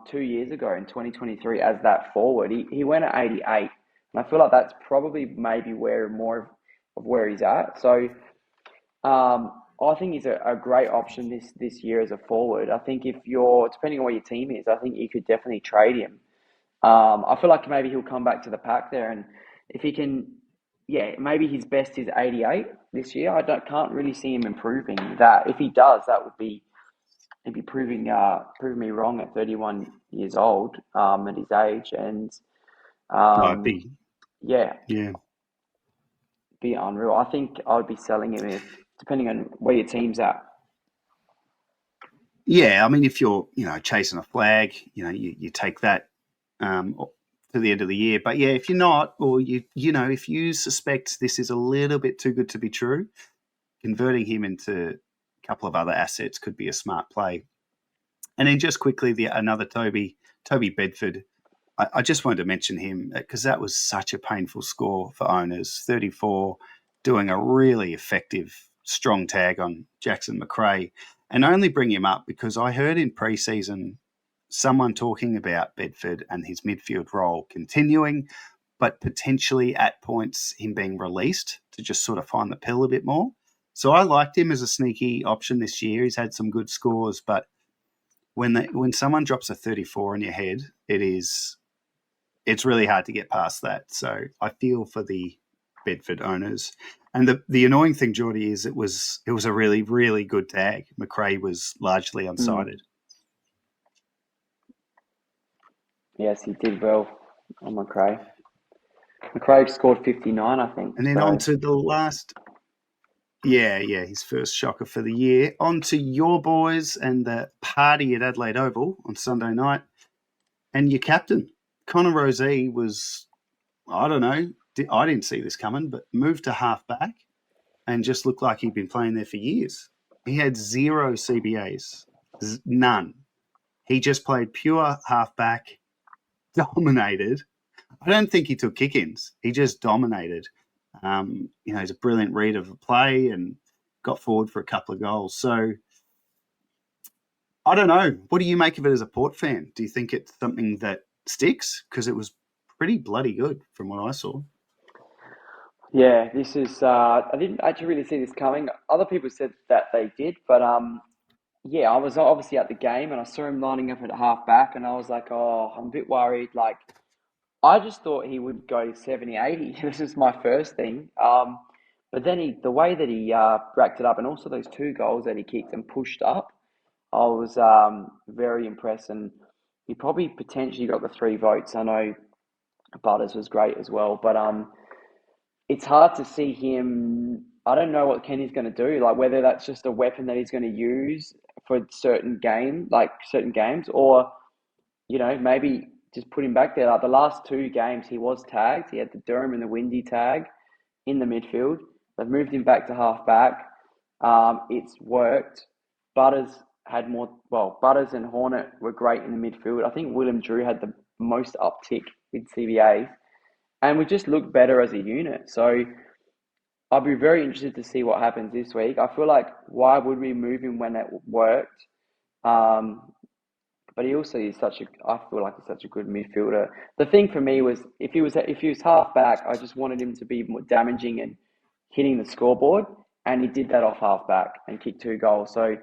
2 years ago in 2023 as that forward, he went at 88, and I feel like that's probably maybe where more of where he's at. So I think he's a great option this year as a forward. I think if you're depending on what your team is, I think you could definitely trade him. I feel like maybe he'll come back to the pack there, and if he can, yeah, maybe his best is 88 this year. I can't really see him improving that. If he does, that would be he'd be proving me wrong at 31 years old at his age, and No, um, big. yeah, Yeah. be unreal. I think I would be selling him if depending on where your team's at. Yeah, I mean, if you're, chasing a flag, you take that to the end of the year. But yeah, if you're not, or if you suspect this is a little bit too good to be true, converting him into a couple of other assets could be a smart play. And then just quickly, another Toby Bedford. I just wanted to mention him because that was such a painful score for owners. 34, doing a really effective strong tag on Jackson Macrae, and only bring him up because I heard in preseason someone talking about Bedford and his midfield role continuing, but potentially at points him being released to just sort of find the pill a bit more. So I liked him as a sneaky option this year. He's had some good scores, but when someone drops a 34 in your head, it's really hard to get past that. So I feel for the Bedford owners. And the annoying thing, Jordy, is it was a really, really good tag. Macrae was largely Mm. unsighted. Yes, he did well on Macrae. Macrae scored 59, I think. And then on So to the last, yeah, his first shocker for the year. On to your boys and the party at Adelaide Oval on Sunday night. And your captain, Connor Rosé, was, I don't know, I didn't see this coming, but moved to half back and just looked like he'd been playing there for years. He had 0 CBAs, none. He just played pure halfback, dominated. I don't think he took kick-ins. He just dominated. He's a brilliant read of a play and got forward for a couple of goals. So I don't know. What do you make of it as a Port fan? Do you think it's something that sticks? Because it was pretty bloody good from what I saw. yeah, this is. I didn't actually really see this coming. Other people said that they did, but yeah, I was obviously at the game and I saw him lining up at half back, and I was like, oh, I'm a bit worried. Like, I just thought he would go 70, 80. This is my first thing. But then the way that he racked it up, and also those two goals that he kicked and pushed up, I was very impressed. And he probably potentially got the 3 votes. I know Butters was great as well, but it's hard to see him. I don't know what Kenny's going to do, like whether that's just a weapon that he's going to use for certain games, or maybe just put him back there. Like the last 2 games, he was tagged. He had the Durham and the Windy tag in the midfield. They've moved him back to half back. It's worked. Butters had more. Well, Butters and Hornet were great in the midfield. I think William Drew had the most uptick with CBAs, and we just look better as a unit. So I'll be very interested to see what happens this week. I feel like why would we move him when it worked? Um, but he also is I feel like he's such a good midfielder. The thing for me was if he was half back, I just wanted him to be more damaging and hitting the scoreboard, and he did that off half back and kicked 2 goals. So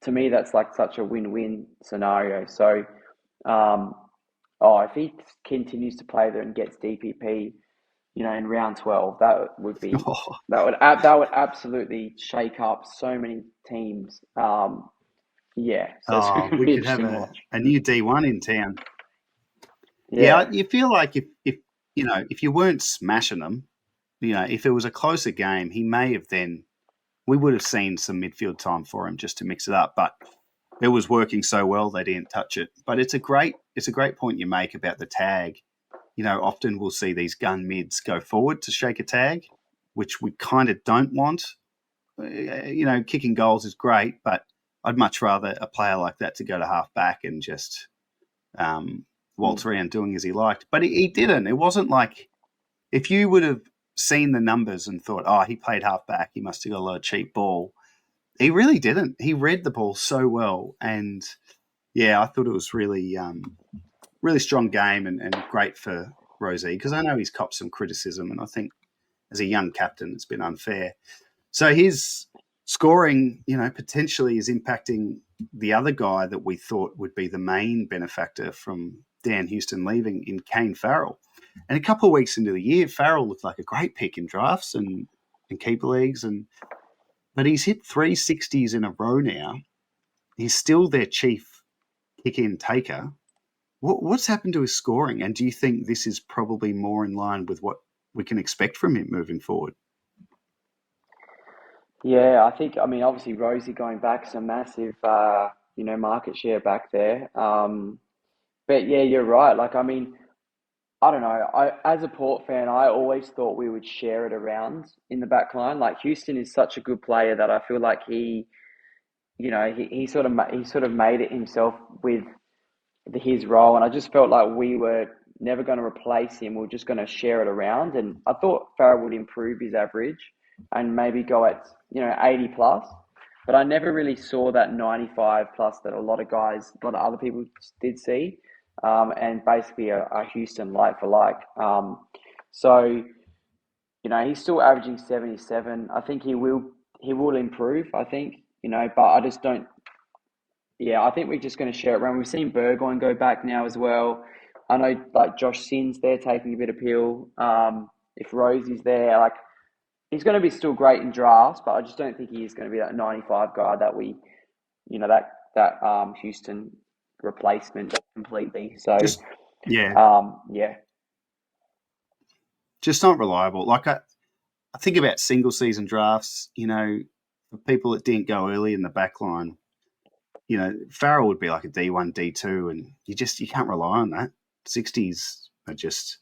to me, that's like such a win-win scenario. So, um, if he continues to play there and gets DPP, in round 12, Oh, that would absolutely shake up so many teams. Yeah, so it's going to we be could have interesting to a, watch. a new D1 in town. Yeah, Yeah. you feel like if you weren't smashing them, if it was a closer game, he may have then we would have seen some midfield time for him just to mix it up. But it was working so well they didn't touch it. But it's a great point you make about the tag. Often we'll see these gun mids go forward to shake a tag, which we kind of don't want. Kicking goals is great, but I'd much rather a player like that to go to half back and just Mm. waltz around doing as he liked. But he didn't. It wasn't like if you would have seen the numbers and thought, oh, he played halfback, he must have got a lot of cheap ball. He really didn't. He read the ball so well, and yeah, I thought it was really, really strong game and great for Rosie, because I know he's copped some criticism, and I think as a young captain, it's been unfair. So his scoring, potentially is impacting the other guy that we thought would be the main benefactor from Dan Houston leaving, in Kane Farrell. And a couple of weeks into the year, Farrell looked like a great pick in drafts and keeper leagues, but he's hit 360s in a row now. He's still their chief kick-in taker. What's happened to his scoring? And do you think this is probably more in line with what we can expect from him moving forward? Yeah, I mean, obviously Rosie going back is a massive, market share back there. But yeah, you're right. Like, I mean, I don't know. As a Port fan, I always thought we would share it around in the back line. Like, Houston is such a good player that I feel like he sort of made it himself with his role, and I just felt like we were never going to replace him. We were just going to share it around, and I thought Farrell would improve his average and maybe go at 80 plus, but I never really saw that 95 plus that a lot of other people did see, and basically a Houston like for like. So he's still averaging 77. I think he will improve. I think but I just don't. Yeah, I think we're just going to share it around. We've seen Burgoyne go back now as well. I know, like, Josh Sinn's there taking a bit of pill. If Rosie's there, like, he's going to be still great in drafts, but I just don't think he is going to be that 95 guy that that Houston replacement completely. So, Just yeah, yeah. just not reliable. Like I think about single season drafts. For people that didn't go early in the back line, Farrell would be like a D1, D2, and you can't rely on that. 60s are just,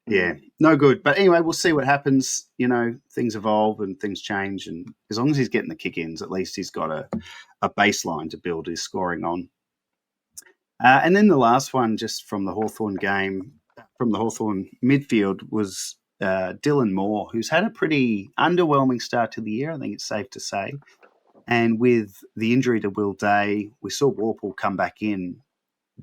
yeah, no good. But anyway, we'll see what happens. Things evolve and things change, and as long as he's getting the kick-ins, at least he's got a baseline to build his scoring on. And then the last one, just from the Hawthorn game, from the Hawthorn midfield, was Dylan Moore, who's had a pretty underwhelming start to the year, I think it's safe to say. And with the injury to Will Day, we saw Warple come back in,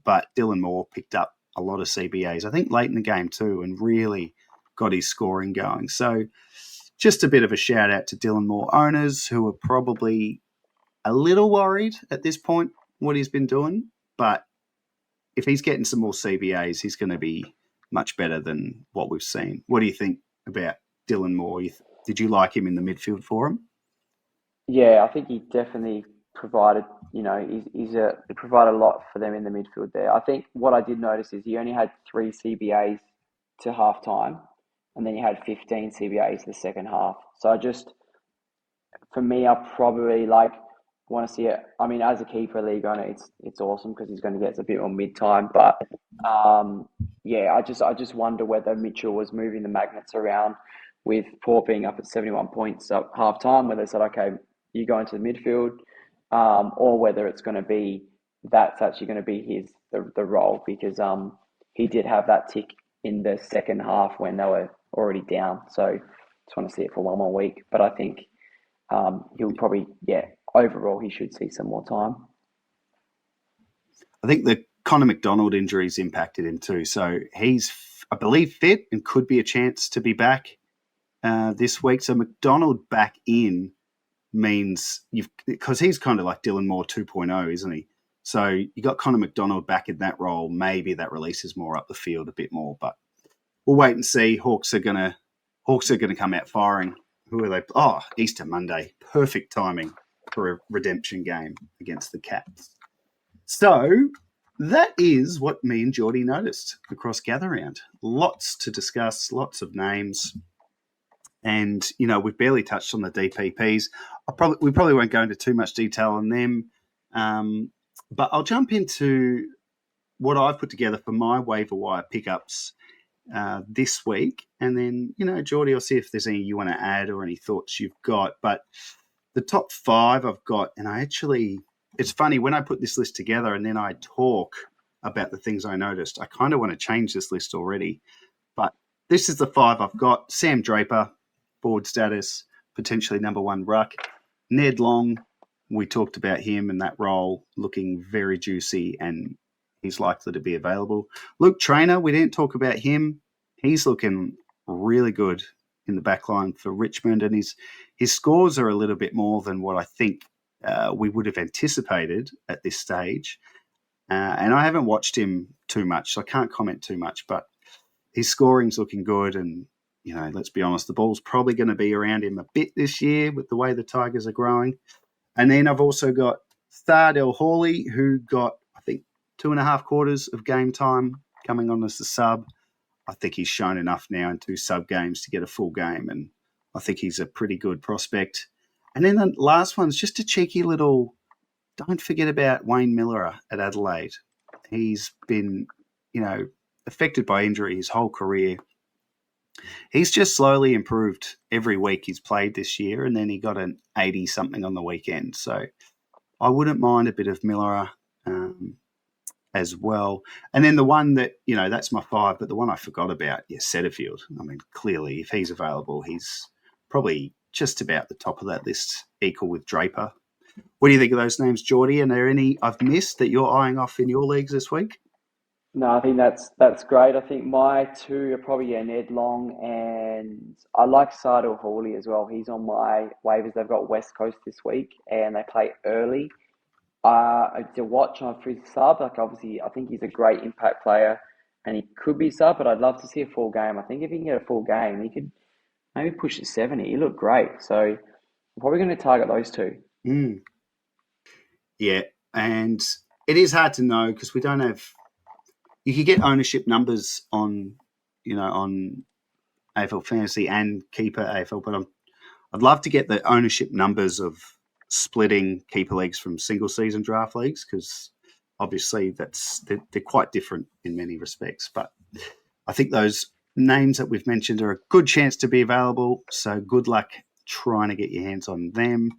but Dylan Moore picked up a lot of CBAs, I think late in the game too, and really got his scoring going. So just a bit of a shout out to Dylan Moore owners, who are probably a little worried at this point what he's been doing. But if he's getting some more CBAs, he's going to be much better than what we've seen. What do you think about Dylan Moore? Did you like him in the midfield for him? Yeah, I think he definitely provided, he provided a lot for them in the midfield there. I think what I did notice is he only had 3 CBAs to half time, and then he had 15 CBAs the second half. So for me, I probably want to see it. I mean, as a keeper league owner, it's awesome because he's going to get a bit more mid time. But yeah, I just wonder whether Mitchell was moving the magnets around with Port being up at 71 points at half time, whether they said, okay, you go into the midfield, or whether it's going to be that's actually going to be the role, because he did have that tick in the second half when they were already down. So just want to see it for one more week. But I think he'll probably, overall he should see some more time. I think the Connor McDonald injuries impacted him too. So he's, I believe, fit and could be a chance to be back this week. So McDonald back in means because he's kind of like Dylan Moore 2.0, isn't he? So you got Connor McDonald back in that role. Maybe that releases more up the field a bit more, but we'll wait and see. Hawks are gonna come out firing. Who are they? Oh, Easter Monday, perfect timing for a redemption game against the Cats. So that is what me and Jordy noticed across Gather Round. Lots to discuss, lots of names. And, we've barely touched on the DPPs. We probably won't go into too much detail on them. But I'll jump into what I've put together for my waiver wire pickups this week. And then, Jordy, I'll see if there's any you want to add or any thoughts you've got. But the top 5 I've got, and it's funny, when I put this list together and then I talk about the things I noticed, I kind of want to change this list already. But this is the 5 I've got. Sam Draper, forward status, potentially number 1 ruck. Ned Long, we talked about him and that role looking very juicy, and he's likely to be available. Luke Trainer, we didn't talk about him. He's looking really good in the back line for Richmond, and his scores are a little bit more than what I think we would have anticipated at this stage. And I haven't watched him too much, so I can't comment too much, but his scoring's looking good. And, let's be honest, the ball's probably going to be around him a bit this year with the way the Tigers are growing. And then I've also got Thardell Hawley, who got, I think, 2.5 quarters of game time coming on as the sub. I think he's shown enough now in 2 sub games to get a full game, and I think he's a pretty good prospect. And then the last one's just a cheeky little, don't forget about Wayne Miller at Adelaide. He's been, affected by injury his whole career. He's just slowly improved every week he's played this year, and then he got an 80-something on the weekend. So I wouldn't mind a bit of Miller as well. And then the one that, that's my 5, but the one I forgot about, Setterfield. I mean, clearly, if he's available, he's probably just about the top of that list, equal with Draper. What do you think of those names, Jordy? And are there any I've missed that you're eyeing off in your leagues this week? No, I think that's great. I think my 2 are probably Ned Long, and I like Sardal Hawley as well. He's on my waivers. They've got West Coast this week, and they play early. To watch on free sub, like obviously, I think he's a great impact player, and he could be sub, but I'd love to see a full game. I think if he can get a full game, he could maybe push to 70. He looked great, so I'm probably going to target those 2. Yeah, and it is hard to know because we don't have. You can get ownership numbers on AFL Fantasy and Keeper AFL, but I'd love to get the ownership numbers of splitting Keeper leagues from single season draft leagues, because obviously they're quite different in many respects. But I think those names that we've mentioned are a good chance to be available. So good luck trying to get your hands on them.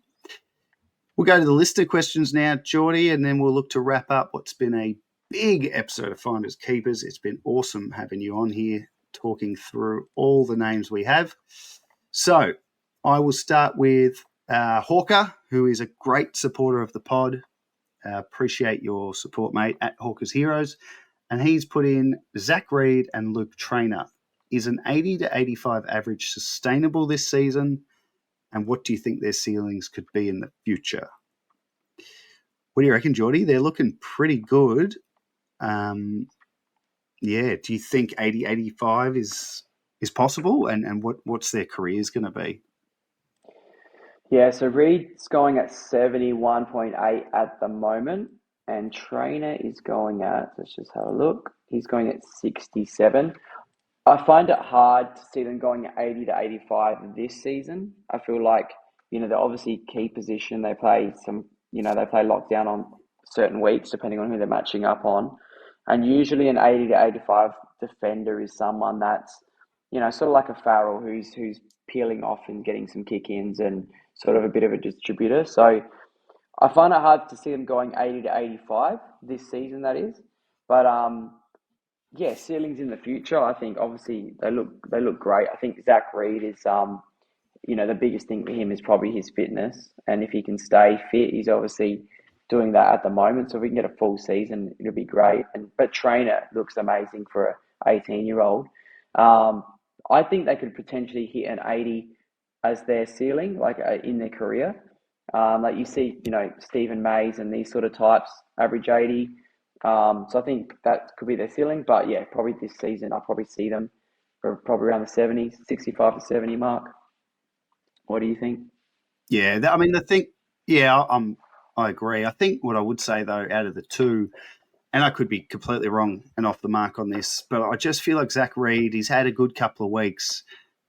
We'll go to the list of questions now, Jordy, and then we'll look to wrap up what's been a big episode of Finders Keepers. It's been awesome having you on here talking through all the names we have. So I will start with Hawker, who is a great supporter of the pod. Appreciate your support, mate, at Hawker's Heroes. And he's put in Zach Reid and Luke Trainer. Is an 80 to 85 average sustainable this season? And what do you think their ceilings could be in the future? What do you reckon, Jordy? They're looking pretty good. Do you think 80, 85 is possible? And what's their careers going to be? Yeah, so Reed's going at 71.8 at the moment, and Trainer is going at, let's just have a look, he's going at 67. I find it hard to see them going at 80 to 85 this season. I feel like, they're obviously key position. They play they play lockdown on certain weeks, depending on who they're matching up on. And usually an 80 to 85 defender is someone that's, sort of like a Farrell who's peeling off and getting some kick-ins and sort of a bit of a distributor. So I find it hard to see them going 80 to 85 this season, that is. But ceilings in the future, I think obviously they look great. I think Zach Reid is the biggest thing for him is probably his fitness, and if he can stay fit, he's obviously doing that at the moment. So if we can get a full season, it'll be great. But Trainer looks amazing for an 18-year-old. I think they could potentially hit an 80 as their ceiling, like in their career. Like you see, Stephen Mays and these sort of types average 80. So I think that could be their ceiling. But yeah, probably this season I'll probably see them for probably around the 70, 65 to 70 mark. What do you think? Yeah, I agree. I think what I would say, though, out of the 2, and I could be completely wrong and off the mark on this, but I just feel like Zach Reid, he's had a good couple of weeks,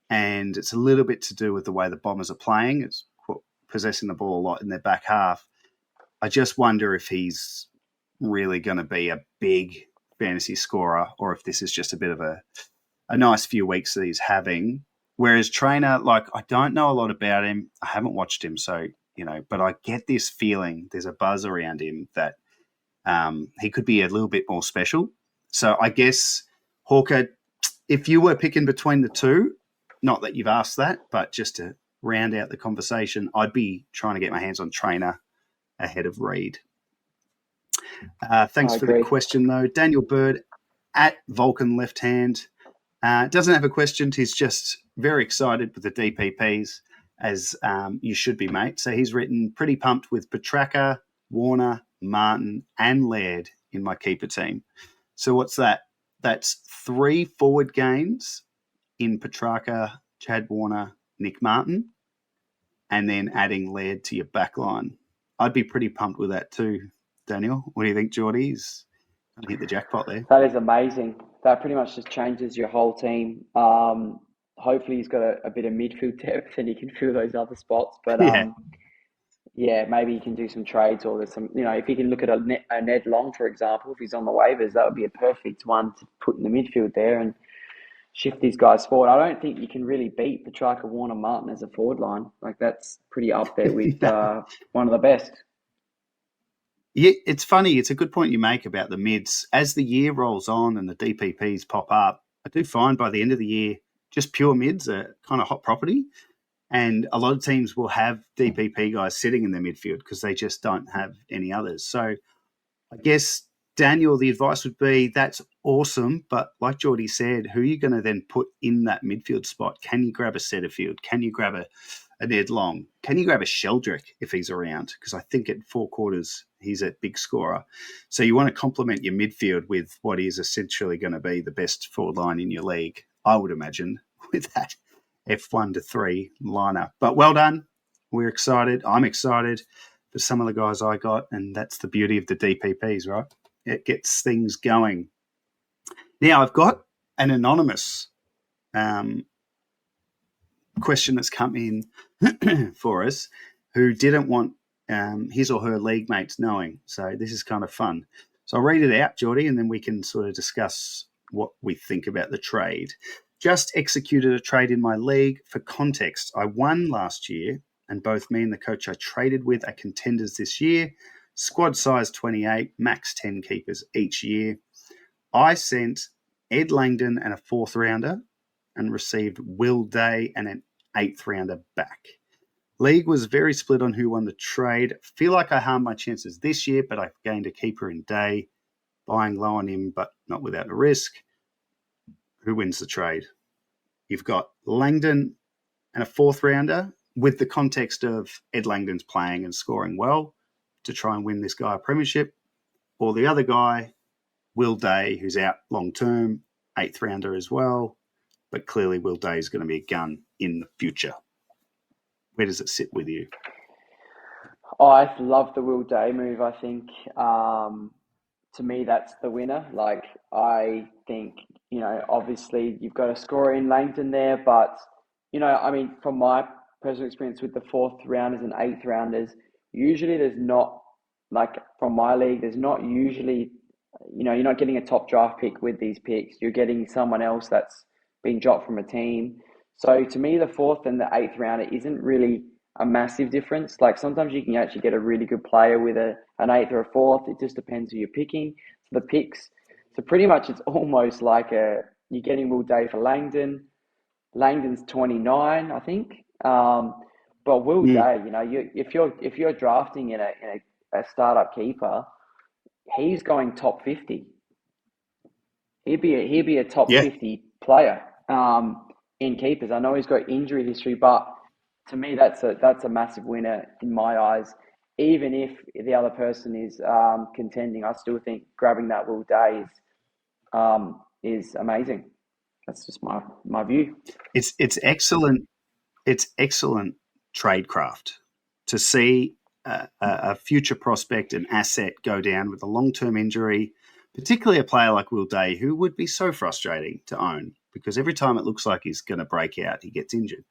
and it's a little bit to do with the way the Bombers are playing. It's possessing the ball a lot in their back half. I just wonder if he's really going to be a big fantasy scorer, or if this is just a bit of a nice few weeks that he's having. Whereas Trainer, I don't know a lot about him. I haven't watched him, so, but I get this feeling there's a buzz around him that he could be a little bit more special. So I guess Hawker, if you were picking between the two, not that you've asked that, but just to round out the conversation, I'd be trying to get my hands on Trainer ahead of Reed. Thanks I for the agree. question, though. Daniel Bird at Vulcan Left Hand doesn't have a question. He's just very excited with the DPPs, as you should be, mate. So he's written, pretty pumped with Petrarca, Warner, Martin, and Laird in my keeper team. So what's that? That's 3 forward games in Petrarca, Chad Warner, Nick Martin, and then adding Laird to your back line. I'd be pretty pumped with that too, Daniel. What do you think, Jordy? He's going to hit the jackpot there. That is amazing. That pretty much just changes your whole team. Hopefully he's got a bit of midfield depth and he can fill those other spots. But Yeah. yeah, maybe he can do some trades, or there's some, if he can look at a Ned Long, for example, if he's on the waivers, that would be a perfect one to put in the midfield there and shift these guys forward. I don't think you can really beat Petrarca, Warner, Martin as a forward line. Like, that's pretty up there with one of the best. Yeah, it's funny. It's a good point you make about the mids. As the year rolls on and the DPPs pop up, I do find by the end of the year, just pure mids are kind of hot property. And a lot of teams will have DPP guys sitting in their midfield because they just don't have any others. So I guess, Daniel, the advice would be that's awesome. But like Jordy said, who are you going to then put in that midfield spot? Can you grab a Setterfield? Can you grab a Ned Long? Can you grab a Sheldrick if he's around? Because I think at 4 quarters, he's a big scorer. So you want to complement your midfield with what is essentially going to be the best forward line in your league, I would imagine, with that F1 to 3 lineup. But well done. We're excited. I'm excited for some of the guys I got, and that's the beauty of the DPPs, right? It gets things going. Now, I've got an anonymous question that's come in for us who didn't want his or her league mates knowing. So this is kind of fun. So I'll read it out, Jordy, and then we can sort of discuss what we think about the trade. Just executed a trade in my league. For context, I won last year, and both me and the coach I traded with are contenders this year. Squad size 28, max 10 keepers each year. I sent Ed Langdon and a 4th rounder and received Will Day and an 8th rounder back. League was very split on who won the trade. Feel like I harmed my chances this year, but I've gained a keeper in Day, buying low on him, but not without a risk. Who wins the trade? You've got Langdon and a 4th rounder with the context of Ed Langdon's playing and scoring well to try and win this guy a premiership, or the other guy, Will Day, who's out long term, 8th rounder as well, but clearly Will Day is going to be a gun in the future. Where does it sit with you? I love the Will Day move. I think to me that's the winner. Like, I think, obviously you've got a scorer in Langdon there, but I mean, from my personal experience with the 4th rounders and 8th rounders, usually there's not, like, from my league, there's not usually, you're not getting a top draft pick with these picks. You're getting someone else that's been dropped from a team. So to me, the 4th and the 8th rounder isn't really a massive difference. Like, sometimes you can actually get a really good player with an 8th or a 4th. It just depends who you're picking. So the picks, so pretty much it's almost like you're getting Will Day for Langdon. Langdon's 29, I think. But Will Day, if you're drafting in a startup keeper, he's going top 50. He'd be a top 50 player in keepers. I know he's got injury history, but to me that's a massive winner in my eyes. Even if the other person is contending, I still think grabbing that Will Day is amazing. That's just my view. It's excellent. It's excellent tradecraft to see a future prospect, an asset, go down with a long-term injury, particularly a player like Will Day, who would be so frustrating to own because every time it looks like he's going to break out, he gets injured.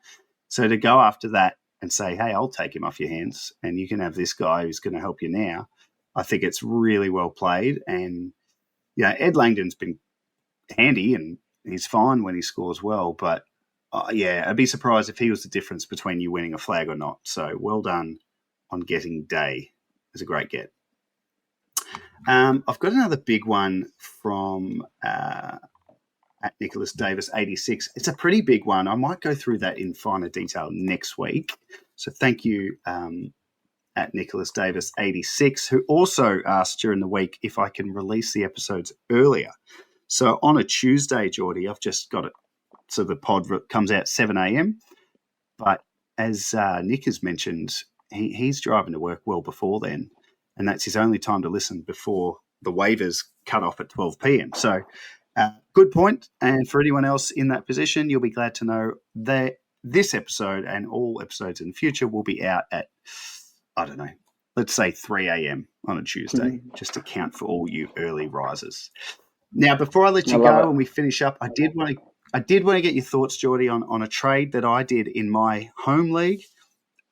So to go after that and say, hey, I'll take him off your hands and you can have this guy who's going to help you now, I think it's really well played. And, Ed Langdon's been handy and he's fine when he scores well, but I'd be surprised if he was the difference between you winning a flag or not. So well done on getting Day. It's a great get. I've got another big one from at Nicholas Davis 86. It's a pretty big one. I might go through that in finer detail next week. So thank you, at Nicholas Davis 86, who also asked during the week if I can release the episodes earlier. So on a Tuesday, Jordy, I've just got it. So the pod comes out 7 a.m. But as Nick has mentioned, he's driving to work well before then. And that's his only time to listen before the waivers cut off at 12 p.m. So good point. And for anyone else in that position, you'll be glad to know that this episode and all episodes in the future will be out at, I don't know, let's say 3 a.m. on a Tuesday, just to count for all you early risers. Now, before I let you go and we finish up, I did want to get your thoughts, Jordy, on a trade that I did in my home league,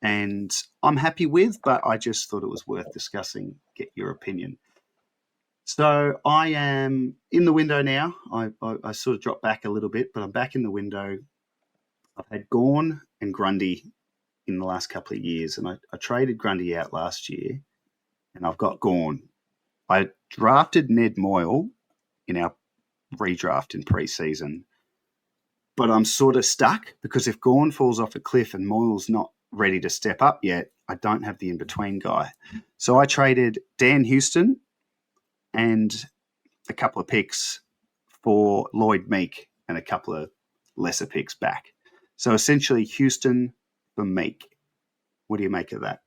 and I'm happy with, but I just thought it was worth discussing, get your opinion. So I am in the window now. I sort of dropped back a little bit, but I'm back in the window. I've had Gawn and Grundy in the last couple of years, and I traded Grundy out last year, and I've got Gawn. I drafted Ned Moyle in our redraft in pre-season, but I'm sort of stuck because if Gawn falls off a cliff and Moyle's not ready to step up yet, I don't have the in-between guy. So I traded Dan Houston and a couple of picks for Lloyd Meek and a couple of lesser picks back. So essentially Houston for Meek. What do you make of that?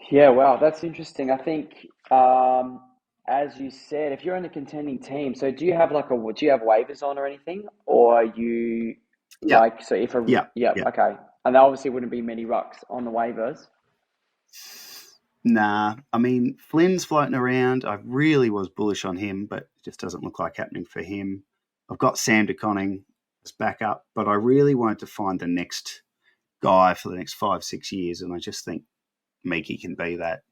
Yeah, wow, that's interesting. I think, as you said, if you're in a contending team, so do you have do you have waivers on or anything, or are you Yeah. so if a Yeah. okay, and there obviously wouldn't be many rucks on the waivers. Nah, I mean, Flynn's floating around. I really was bullish on him, but it just doesn't look like happening for him. I've got Sam DeConning as backup, but I really wanted to find the next guy for the next 5-6 years, and I just think Meeky can be that.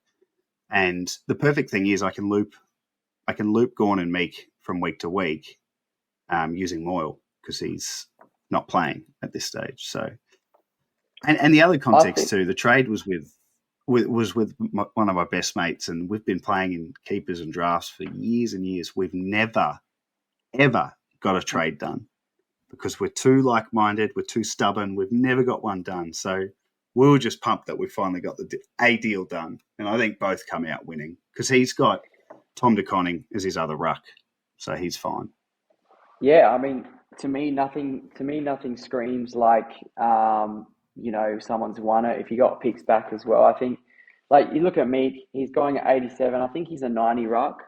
And the perfect thing is I can loop Gawn and Meek from week to week using Moyle because he's not playing at this stage. So, and the other context too, the trade was with one of my best mates, and we've been playing in keepers and drafts for years and years. We've never, ever got a trade done because we're too like-minded, we're too stubborn, we've never got one done. So we were just pumped that we finally got a deal done, and I think both come out winning because he's got Tom DeConning as his other ruck, so he's fine. Yeah, I mean, to me, nothing screams like someone's won it. If you got picks back as well, I think, like you look at Meek, he's going at 87. I think he's a 90 ruck,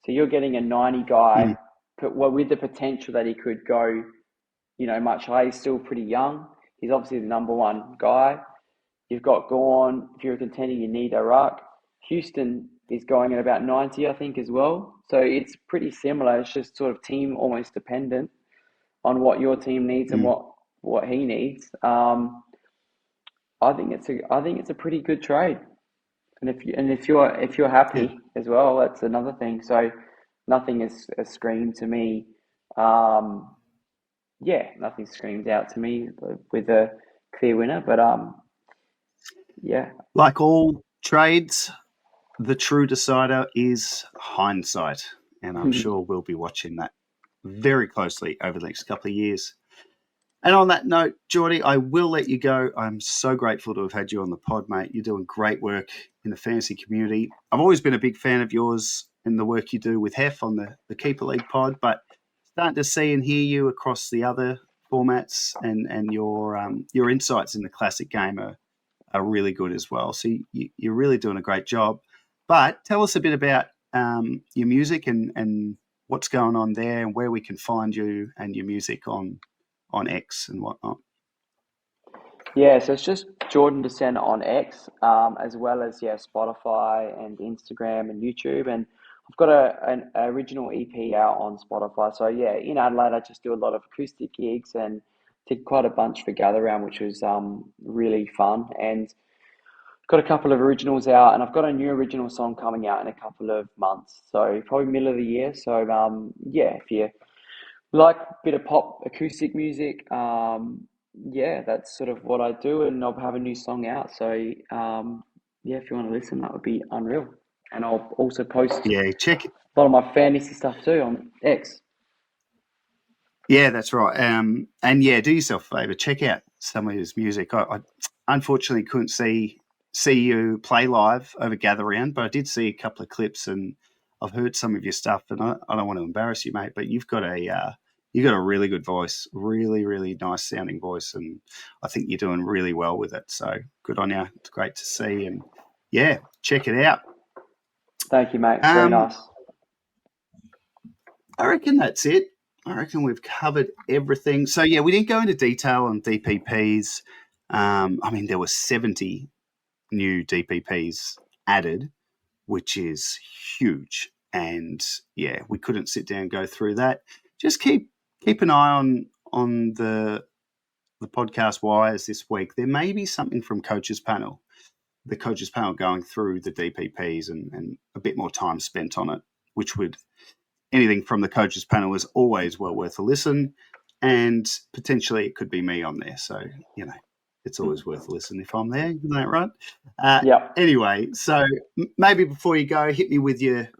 so you're getting a 90 guy, but with the potential that he could go, much higher. He's still pretty young. He's obviously the number one guy. You've got Gawn. If you're a contender, you need a ruck. Houston is going at about 90, I think, as well. So it's pretty similar. It's just sort of team almost dependent on what your team needs and what he needs. I think it's a pretty good trade. And if you're happy as well, that's another thing. So nothing has screamed to me. Nothing screams out to me with a clear winner. But yeah. Like all trades, the true decider is hindsight, and I'm sure we'll be watching that very closely over the next couple of years. And on that note, Jordy, I will let you go. I'm so grateful to have had you on the pod, mate. You're doing great work in the fantasy community. I've always been a big fan of yours and the work you do with Hef on the Keeper League pod, but starting to see and hear you across the other formats and your insights in the classic game are really good as well. So you're really doing a great job. But tell us a bit about your music and what's going on there and where we can find you and your music on X and whatnot. Yeah, so it's just Jordy D'Sena on X, as well as Spotify and Instagram and YouTube, and I've got an original EP out on Spotify. So yeah, in Adelaide, I just do a lot of acoustic gigs and did quite a bunch for Gather Round, which was really fun. And got a couple of originals out, and I've got a new original song coming out in a couple of months. So probably middle of the year. So if you like a bit of pop acoustic music, that's sort of what I do, and I'll have a new song out. So if you want to listen, that would be unreal. and I'll also post Yeah, check. a lot of my fantasy stuff too on X. Yeah, that's right. And yeah, do yourself a favor, check out some of his music. I unfortunately couldn't see you play live over Gather Round, but I did see a couple of clips, and I've heard some of your stuff. And I don't want to embarrass you, mate, but you've got a really good voice, really, really nice sounding voice, and I think you're doing really well with it. So good on you. It's great to see, and yeah, check it out. Thank you, mate. It's very nice. I reckon that's it. I reckon we've covered everything. So yeah, we didn't go into detail on DPPs. I mean, there were 70 new DPPs added, which is huge. And yeah, we couldn't sit down and go through that. Just keep an eye on the podcast wires this week. There may be something from Coaches Panel. The Coaches Panel going through the DPPs and a bit more time spent on it, which would anything from the Coaches Panel is always well worth a listen, and potentially it could be me on there. So, it's always worth a listen if I'm there. Isn't that right? Yeah. Anyway, so maybe before you go, hit me with your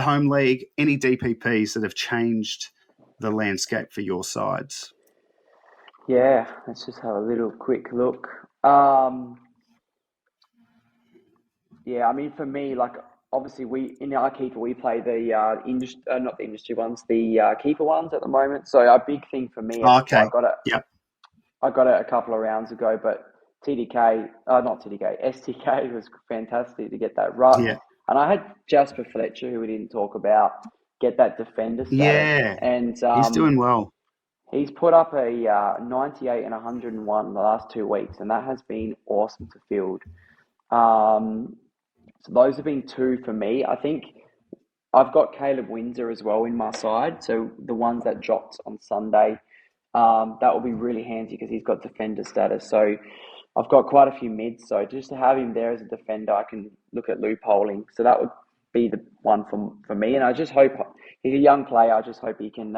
home league, any DPPs that have changed the landscape for your sides. Yeah, let's just have a little quick look. Yeah, I mean, for me, like, obviously in our keeper, we play the not the industry ones, the keeper ones at the moment. So a big thing for me, Okay. I got it a couple of rounds ago, but not TDK, STK was fantastic to get that run. Yeah. And I had Jasper Fletcher, who we didn't talk about, get that defender status. Yeah, and he's doing well. He's put up a 98 and 101 in the last 2 weeks, and that has been awesome to field. So those have been two for me. I think I've got Caleb Windsor as well in my side. So the ones that dropped on Sunday, that will be really handy because he's got defender status. So I've got quite a few mids. So just to have him there as a defender, I can look at loopholing. So that would be the one for me. And I just hope he's a young player. I just hope he can,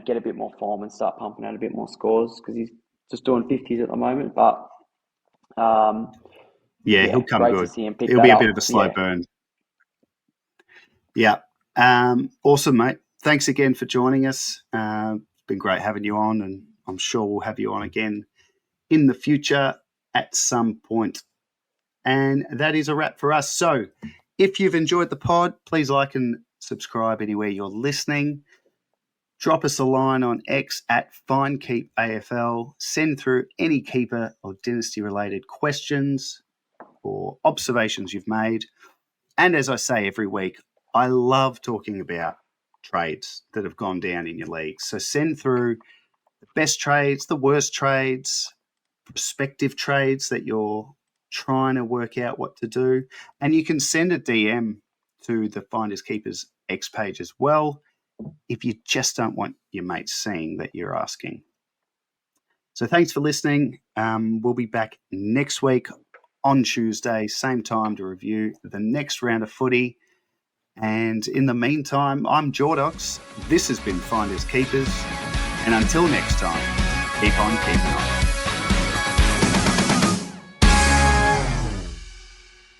get a bit more form and start pumping out a bit more scores because he's just doing 50s at the moment. But he'll come great good. To see him pick It'll that be a up. bit of a slow burn. Yeah. Awesome, mate. Thanks again for joining us. It's been great having you on, and I'm sure we'll have you on again in the future at some point. And that is a wrap for us. So if you've enjoyed the pod, please like and subscribe anywhere you're listening. Drop us a line on X at FindKeepAFL. Send through any keeper or dynasty-related questions or observations you've made. And as I say every week, I love talking about trades that have gone down in your league. So send through the best trades, the worst trades, prospective trades that you're trying to work out what to do. And you can send a DM to the Finders Keepers X page as well if you just don't want your mates seeing that you're asking. So thanks for listening. We'll be back next week on Tuesday, same time, to review the next round of footy. And in the meantime, I'm Jordox. This has been Finders Keepers. And until next time, keep on keeping on.